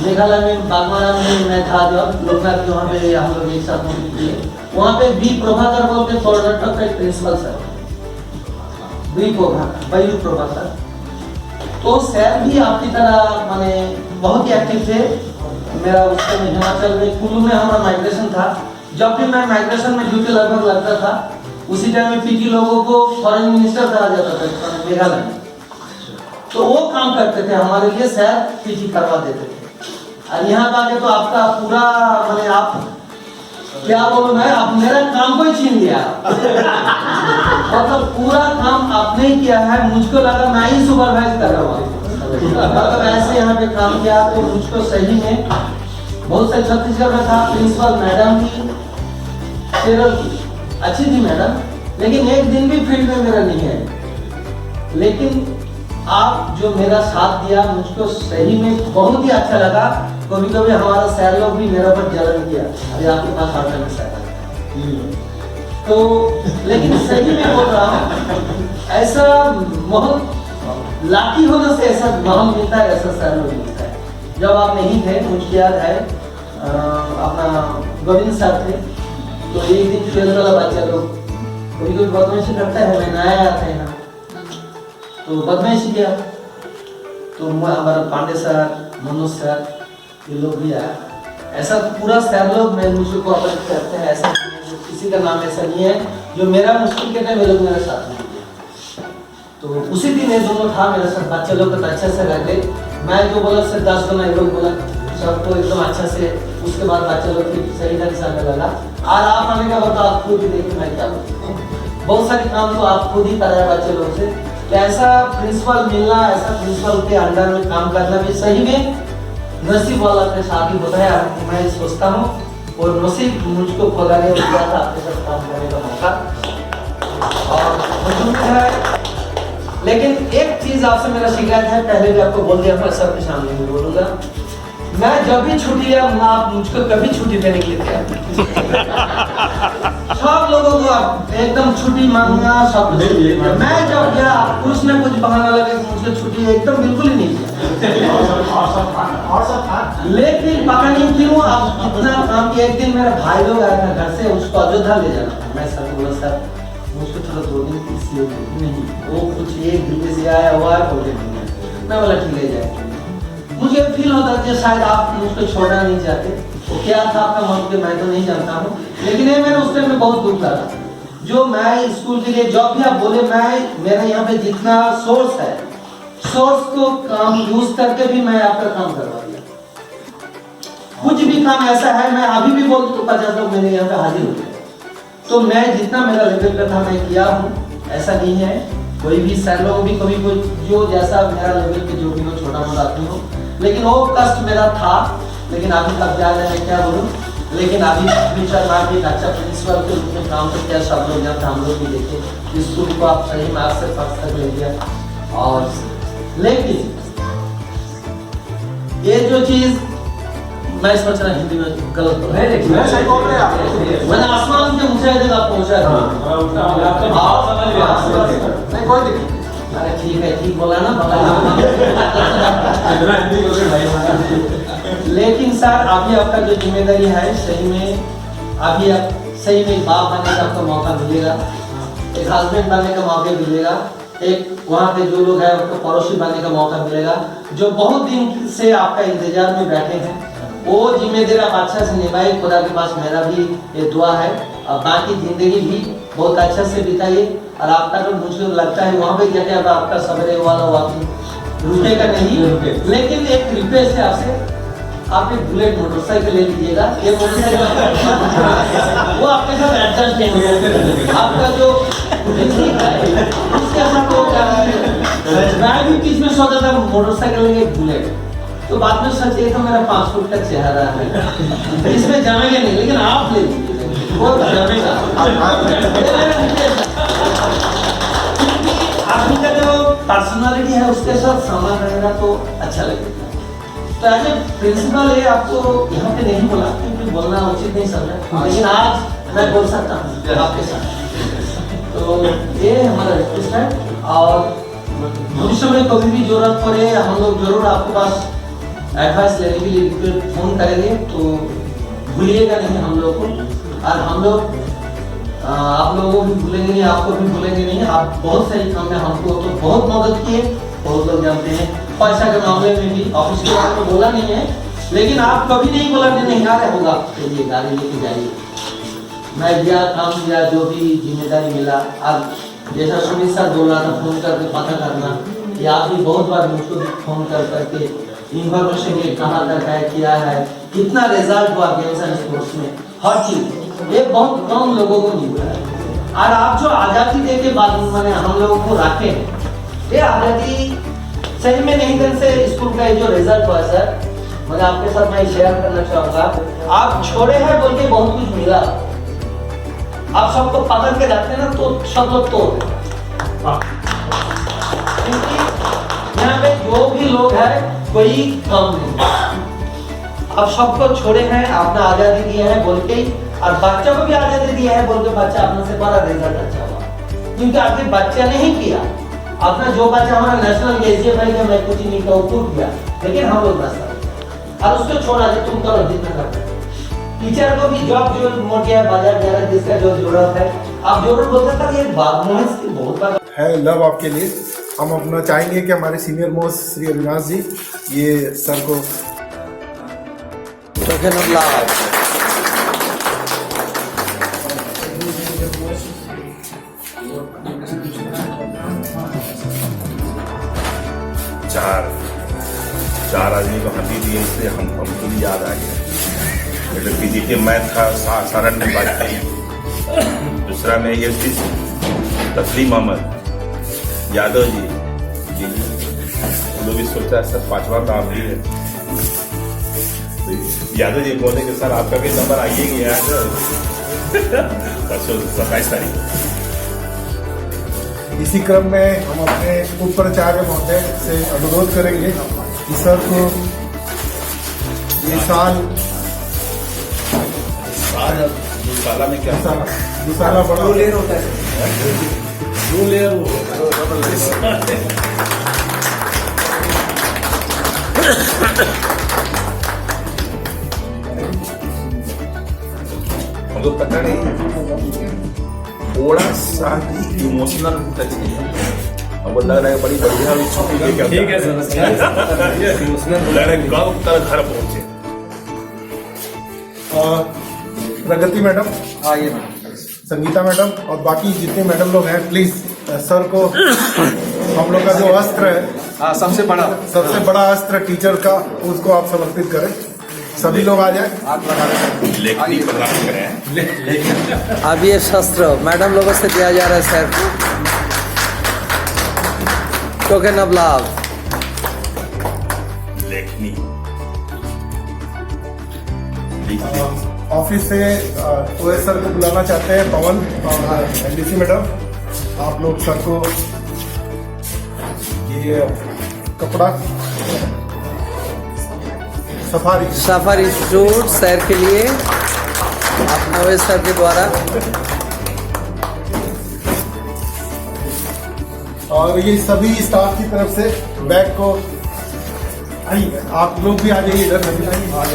मेघालय में बागमारा में मैं था जब लोकनाथ, वहाँ पे हम लोग एक साथ नौकरी किए। वहाँ पे बी प्रभाकर बोल के कर्नाटक का प्रिंसिपल सर, बी प्रभाकर। तो सर भी आपकी तरह माने बहुत ही एक्टिव थे। मेरा उस समय हिमाचल में कुल्लू में हमारा माइग्रेशन था। जब भी मैं माइग्रेशन में ड्यूटी लगभग लगता था, उसी टाइम में पीटी लोगों को फॉरेन मिनिस्टर कहा जाता था मेघालय में। तो वो काम करते थे हमारे लिए, सर पीटी करवा देते थे। और यहाँ पे आके तो आपका पूरा माने आप क्या बोलूं मैं, आप मेरा काम को ही छीन लिया। मतलब पूरा काम आपने किया है, मुझको लगा मैं ही सुपरवाइज कर रहा हूँ। मतलब ऐसे यहाँ पे काम किया तो मुझको सही में बहुत से छत्तीसगढ़ में था। प्रिंसिपल मैडम की, केरल की अच्छी थी मैडम, लेकिन एक दिन भी फील्ड में मेरा नहीं है। लेकिन आप जो मेरा साथ दिया मुझको सही में बहुत ही अच्छा लगा। कभी कभी हमारा सर लोग भी मेरे ऊपर जलन किया, अरे आपके पास आता नहीं सर। तो लेकिन सही में बोल रहा हूँ, ऐसा बहुत लाकी होने से ऐसा माहौल मिलता है, ऐसा सर लोग मिलता है। जब आप नहीं थे, मुझे याद है अपना गोविंद सर थे, तो एक दिन 12 वाला बच्चा लोग कभी कभी बदमाशी करता है, मैं नया आया था यहाँ तो बदमाशी किया। तो हमारा पांडे सर, मनोज सर, ये लोग भी आया। ऐसा पूरा सर लोग मैं मुझको कोऑपरेट करते हैं, ऐसा किसी का नाम ऐसा नहीं है जो मेरा मुश्किल के टाइम ये लोग मेरे साथ में किया। तो उसी दिन ये दोनों था मेरे साथ, बच्चे लोग तो अच्छे से रह गए। मैं जो बोला सिर्फ 10 को, ये लोग बोला सबको एकदम अच्छा से। उसके बाद बच्चे लोग फिर सही ढंग से आने लगा। और आप आने का बताओ, आप खुद ही देखिए मैं क्या बोलता हूँ, बहुत सारे काम तो आप खुद ही कराए बच्चे लोग से। ऐसा प्रिंसिपल मिलना, ऐसा प्रिंसिपल के अंडर में काम करना भी सही में नसीब वाला के साथ ही होता है, मैं सोचता हूँ। और नसीब मुझको खुदा ने दिया था आपके साथ काम करने का मौका, और मजबूत है। लेकिन एक चीज आपसे मेरा शिकायत है, पहले भी आपको बोल दिया था, सबके सामने भी बोलूंगा, मैं जब भी छुट्टी लिया, आप मुझको कभी छुट्टी देने के लिए तैयार सब लोगों को आप एकदम छुट्टी मांगना सब। मैं जब गया कुछ न कुछ बहाना लगे, मुझको छुट्टी एकदम बिल्कुल ही नहीं किया। लेकिन पता नहीं क्यों आप इतना काम किया। एक दिन मेरा भाई लोग आया था घर से, उसको अयोध्या ले जाना था। मैं सर बोला सर मुझको थोड़ा 2 दिन की इसलिए नहीं, वो कुछ एक दिल्ली से आया हुआ है बोले नहीं। मैं बोला ठीक ले जाए। मुझे फील होता था शायद आप मुझको छोड़ना नहीं चाहते। वो क्या था आपका मोटिव मैं तो नहीं जानता हूँ, लेकिन ये मैंने उस टाइम में बहुत दुख लगा। जो मैं स्कूल के लिए जॉब भी आप बोले, मैं मेरा यहाँ पे जितना सोर्स है, सोर्स को काम यूज करके भी मैं आपका काम करवा दिया। कुछ भी काम ऐसा है मैं अभी भी बोल तो 50 लोग मेरे यहाँ पे हाजिर हो गए। तो मैं जितना मेरा लेवल पे था मैं किया हूँ, ऐसा नहीं है कोई भी सर लोग भी कभी कोई जो जैसा मेरा लेवल पे जो भी हो छोटा मोटा आदमी हो, लेकिन वो कष्ट मेरा था। लेकिन अभी तक जा रहे हैं क्या बोलूँ, लेकिन अभी फ्यूचर में एक अच्छा प्रिंसिपल के रूप में काम करते हैं। सब लोग यहाँ हम लोग भी देखे स्कूल को आप सही मार्क्स से फर्स्ट तक ले दिया। और लेकिन ये जो चीज मैं सोच रहा हिंदी में गलत बोल रहा हूँ, मैंने आसमान के ऊंचाई जगह पहुंचा था। अरे ठीक है, ठीक बोला ना, लेकिन सर अभी आपका जो जिम्मेदारी है सही में, अभी आप सही में बाप बनने का आपको मौका मिलेगा, एक हस्बैंड बनने का मौका मिलेगा, एक वहाँ पे जो लोग हैं उनको पड़ोसी बनने का मौका मिलेगा। जो बहुत दिन से आपका इंतजार में बैठे हैं वो जिम्मेदारी आप अच्छा से निभाइए। खुदा के पास मेरा भी ये दुआ है, और बाकी जिंदगी भी बहुत अच्छा से बिताइए। और आपका जो मुझे लगता है वहाँ पे क्या आपका सवेरे वाला वाकई रुकेगा नहीं, लेकिन एक कृपया से आपसे आप एक बुलेट मोटरसाइकिल ले लीजिएगा। ये मोटरसाइकिल वो आपके साथ एडजस्ट नहीं होगा। आपका जो उसके साथ वो मैं भी बीच में सोचा था मोटरसाइकिल लेंगे बुलेट, तो बाद में सच ये तो मेरा 5 फुट का चेहरा है, इसमें जमेगा नहीं, लेकिन आप ले लीजिए वो जमेगा। आपकी का जो पर्सनालिटी है उसके साथ सामान रहेगा तो अच्छा लगेगा। तो एज ए प्रिंसिपल ये आपको यहाँ पे नहीं बोला क्योंकि बोलना उचित नहीं समझा, लेकिन आज मैं बोल सकता हूँ आपके साथ। तो ये हमारा रिक्वेस्ट है, और भविष्य में कभी भी जरूरत पड़े हम लोग जरूर आपके पास एडवाइस लेने के लिए फोन करेंगे, तो भूलिएगा नहीं हम लोग को। और हम लोग आप लोगों को भी भूलेंगे नहीं, आपको भी भूलेंगे नहीं। आप बहुत सही काम में हमको तो बहुत मदद किए, बहुत लोग जानते हैं। पैसा के मामले में भी ऑफिस के बारे में बोला नहीं है, लेकिन आप कभी नहीं बोला नहीं आ रहा होगा चलिए गाड़ी लेके जाइए। मैं दिया काम दिया, जो भी जिम्मेदारी मिला। अब जैसा सुमित सर बोल रहा था फोन करके पता करना, या आप भी बहुत बार मुझको भी फोन कर करके इन्फॉर्मेशन ये कहाँ तक है, क्या है, कितना रिजल्ट हुआ गेम्स एंड स्पोर्ट्स में, हर चीज ये बहुत कम लोगों को मिल रहा है। और आप जो आज़ादी दे के बाद मैंने हम लोगों को रखे, ये आज़ादी सही में नहीं दिन से स्कूल का जो रिजल्ट हुआ सर, मैं आपके साथ मैं शेयर करना चाहूँगा। आप छोड़े हैं बोल के बहुत कुछ मिला, आप सबको पकड़ के जाते हैं ना तो सब लोग तोड़, क्योंकि यहाँ पे जो भी लोग हैं कोई कम नहीं। आप सबको छोड़े हैं, आपने आज़ादी दिया है बोल के, और बच्चों को भी आज़ादी दिया है बोल के बच्चा अपने से बड़ा रिजल्ट अच्छा हुआ, क्योंकि आपके बच्चा नहीं किया। अपना जो बच्चा हमारा नेशनल एशिया भाई मैं कुछ नहीं कहूँ कूद गया, लेकिन हम लोग रास्ता और उसको छोड़ा कि तुम करो जितना करते। टीचर को भी जॉब जो मोटिया बाजार जा रहा है, जिसका जो जरूरत है, आप जरूर बोलते था ये बात मोहन की बहुत बार है लव आपके लिए। हम अपना चाहेंगे कि हमारे सीनियर मोस्ट श्री अविनाश जी ये सर को चार आदमी को हल्दी दिए, इसलिए हमको भी याद आ गया। मतलब फिजिकल मैथ था सारण में वाजपेयी, दूसरा में ये तस्लीम अहमद यादव जी, उन्होंने भी सोचा सर 5वां नाम भी है। यादव जी बोले कि सर आपका भी नंबर आइए गया है 27 तारीख। इसी क्रम में हम अपने उप प्राचार्य महोदय से अनुरोध करेंगे कि सर को ये साल साला में क्या दूसरा बड़ा लेयर होता है, 2 layer Shah ji emotional touch नहीं है, अब वो लग रहा है बड़ी बढ़िया छुट्टी लेके ठीक है सर, इमोशनल लग रहा है कब तक घर पहुंचे। प्रगति मैडम, आइए मैडम, संगीता मैडम और बाकी जितने मैडम लोग हैं, प्लीज सर को हम लोग का जो अस्त्र है, सबसे बड़ा अस्त्र टीचर का, उसको आप समर्पित करें। सभी लोग आ जाए, लेखनी प्रदान करें। अब ये शस्त्र मैडम लोगों से दिया जा रहा है सर, टोकन ऑफ लव। लेखनी ऑफिस से ओएस सर को बुलाना चाहते हैं, पवन और एलडीसी मैडम, आप लोग सर को ये कपड़ा सफारी सूट सर के लिए अपने ओएस सर के द्वारा, और ये सभी स्टाफ की तरफ से बैग को, आइए आप लोग भी आ जाइए इधर,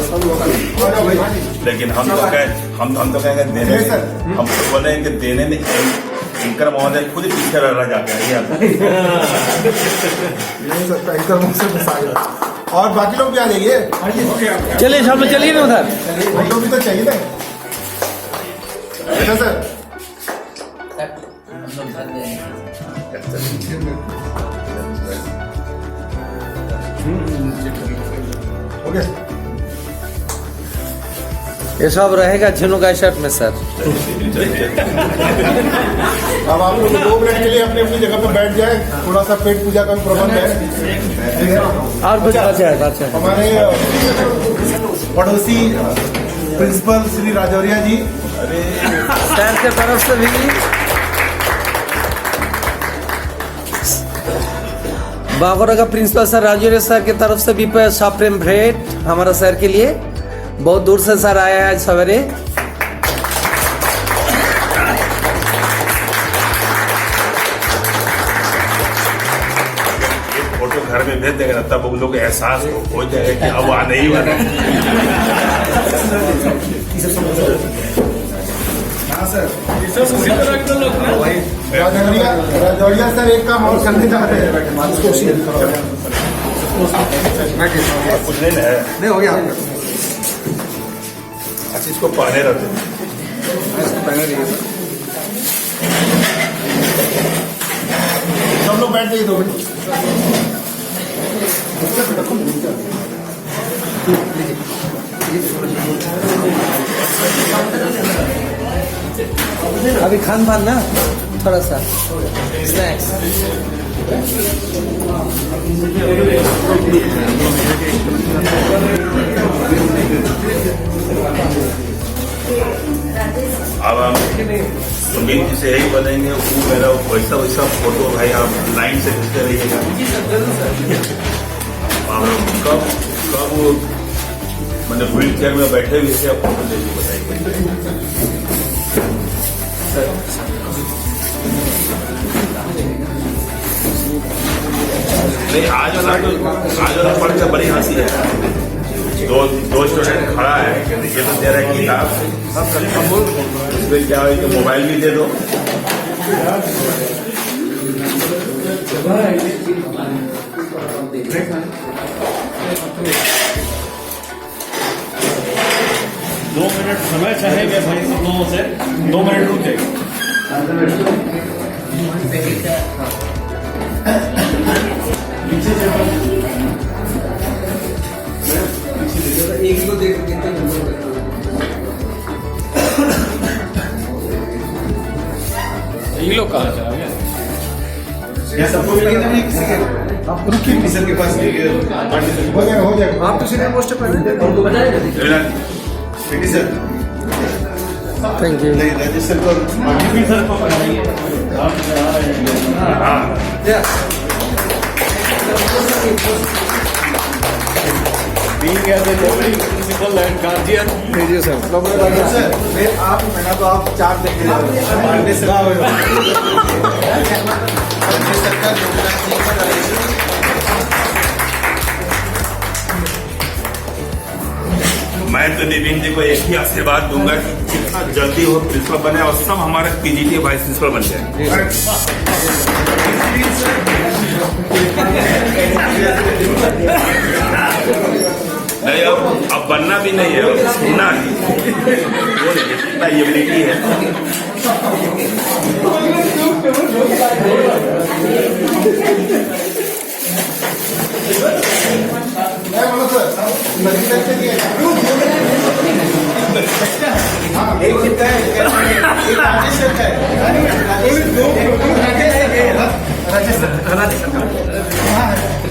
सब लोग आ जाओ भाई। लेकिन हम तो कहेंगे देने में, हम तो बोलेंगे कि देने में एंकर महोदय खुद ही पीछे रह जाते हैं। नहीं सकता एंकर मुंह से मिसाइल। और बाकी लोग भी आ जाइए, चलिए शाम में चलिए ना उधर, हम लोग भी तो चाहिए ना। अच्छा सर, ओके, ये सब रहेगा झिनुका शर्ट में सर। अब आप लोग 2 मिनट के लिए अपनी अपनी जगह पर बैठ जाए, थोड़ा सा पेट पूजा का भी प्रबंध है। और कुछ बचा है? हमारे पड़ोसी प्रिंसिपल श्री राजौरिया जी, सर के तरफ से भी बागोरा का प्रिंसिपल सर राजौरिया सर की तरफ से भी सप्रेम भेंट हमारा सर के लिए, बहुत दूर से सर आया है सवेरे। फोटो घर में भेज देंगे ना, तब उन लोग को एहसास हो जाएगा कि अब आने ही वाला है। हाँ सर, राजौरिया सर एक काम और करने जा रहे हैं, कुछ नहीं हो गया, अच्छा इसको पहने रहते हैं, पहने रहिए सब लोग बैठ जाइए 2 मिनट। अभी खान पान ना थोड़ा सा स्नैक्स। अब हम सुमित जी से यही बोलेंगे, वो मेरा वैसा फोटो भाई आप लाइन से खींचते रहिएगा। और कब वो मैंने व्हील चेयर में बैठे हुए थे, आप फोटो लेके बताइए। नहीं आज वाला पढ़ बड़ी हंसी है। दो स्टूडेंट खड़ा है, ये तो दे रहा है किताब, उसमें क्या है कि मोबाइल भी दे दो। दो मिनट समय चाहेंगे भाई सब लोगों से, 2 मिनट रुके। एक को देख ये लोग कहाँ चला गया? सबको किसी के आप रुकिए टीचर के पास हो जाएगा। आप तो सीनियर मोस्ट पर उनको बताएगा। Sir thank you. नहीं रजिस्टर को सर को Being as a notary principal and guardian, sir मैं आप मैंने तो आप 4 देख रहे मैं मैं तो नितिन जी को एक ही आशीर्वाद दूंगा कि जितना जल्दी वो प्रिंसिपल बने और सब हमारे पीजीटी वाइस प्रिंसिपल बन जाए। नहीं अब बनना भी नहीं है, अब सुनना है। वो नहीं, जितना एबिलिटी है।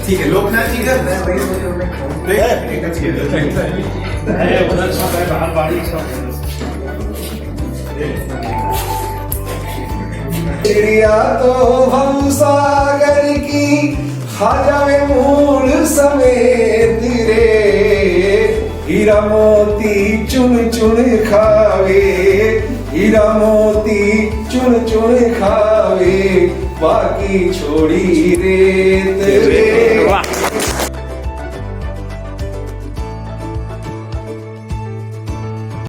ठीक है, लोकनाथ जी का चिड़िया तो हम सागर की खाजा में मूल समेत रे, हीरा मोती चुन चुन खावे, हीरा मोती चुन चुन खावे, बाकी छोड़ी रेत रे।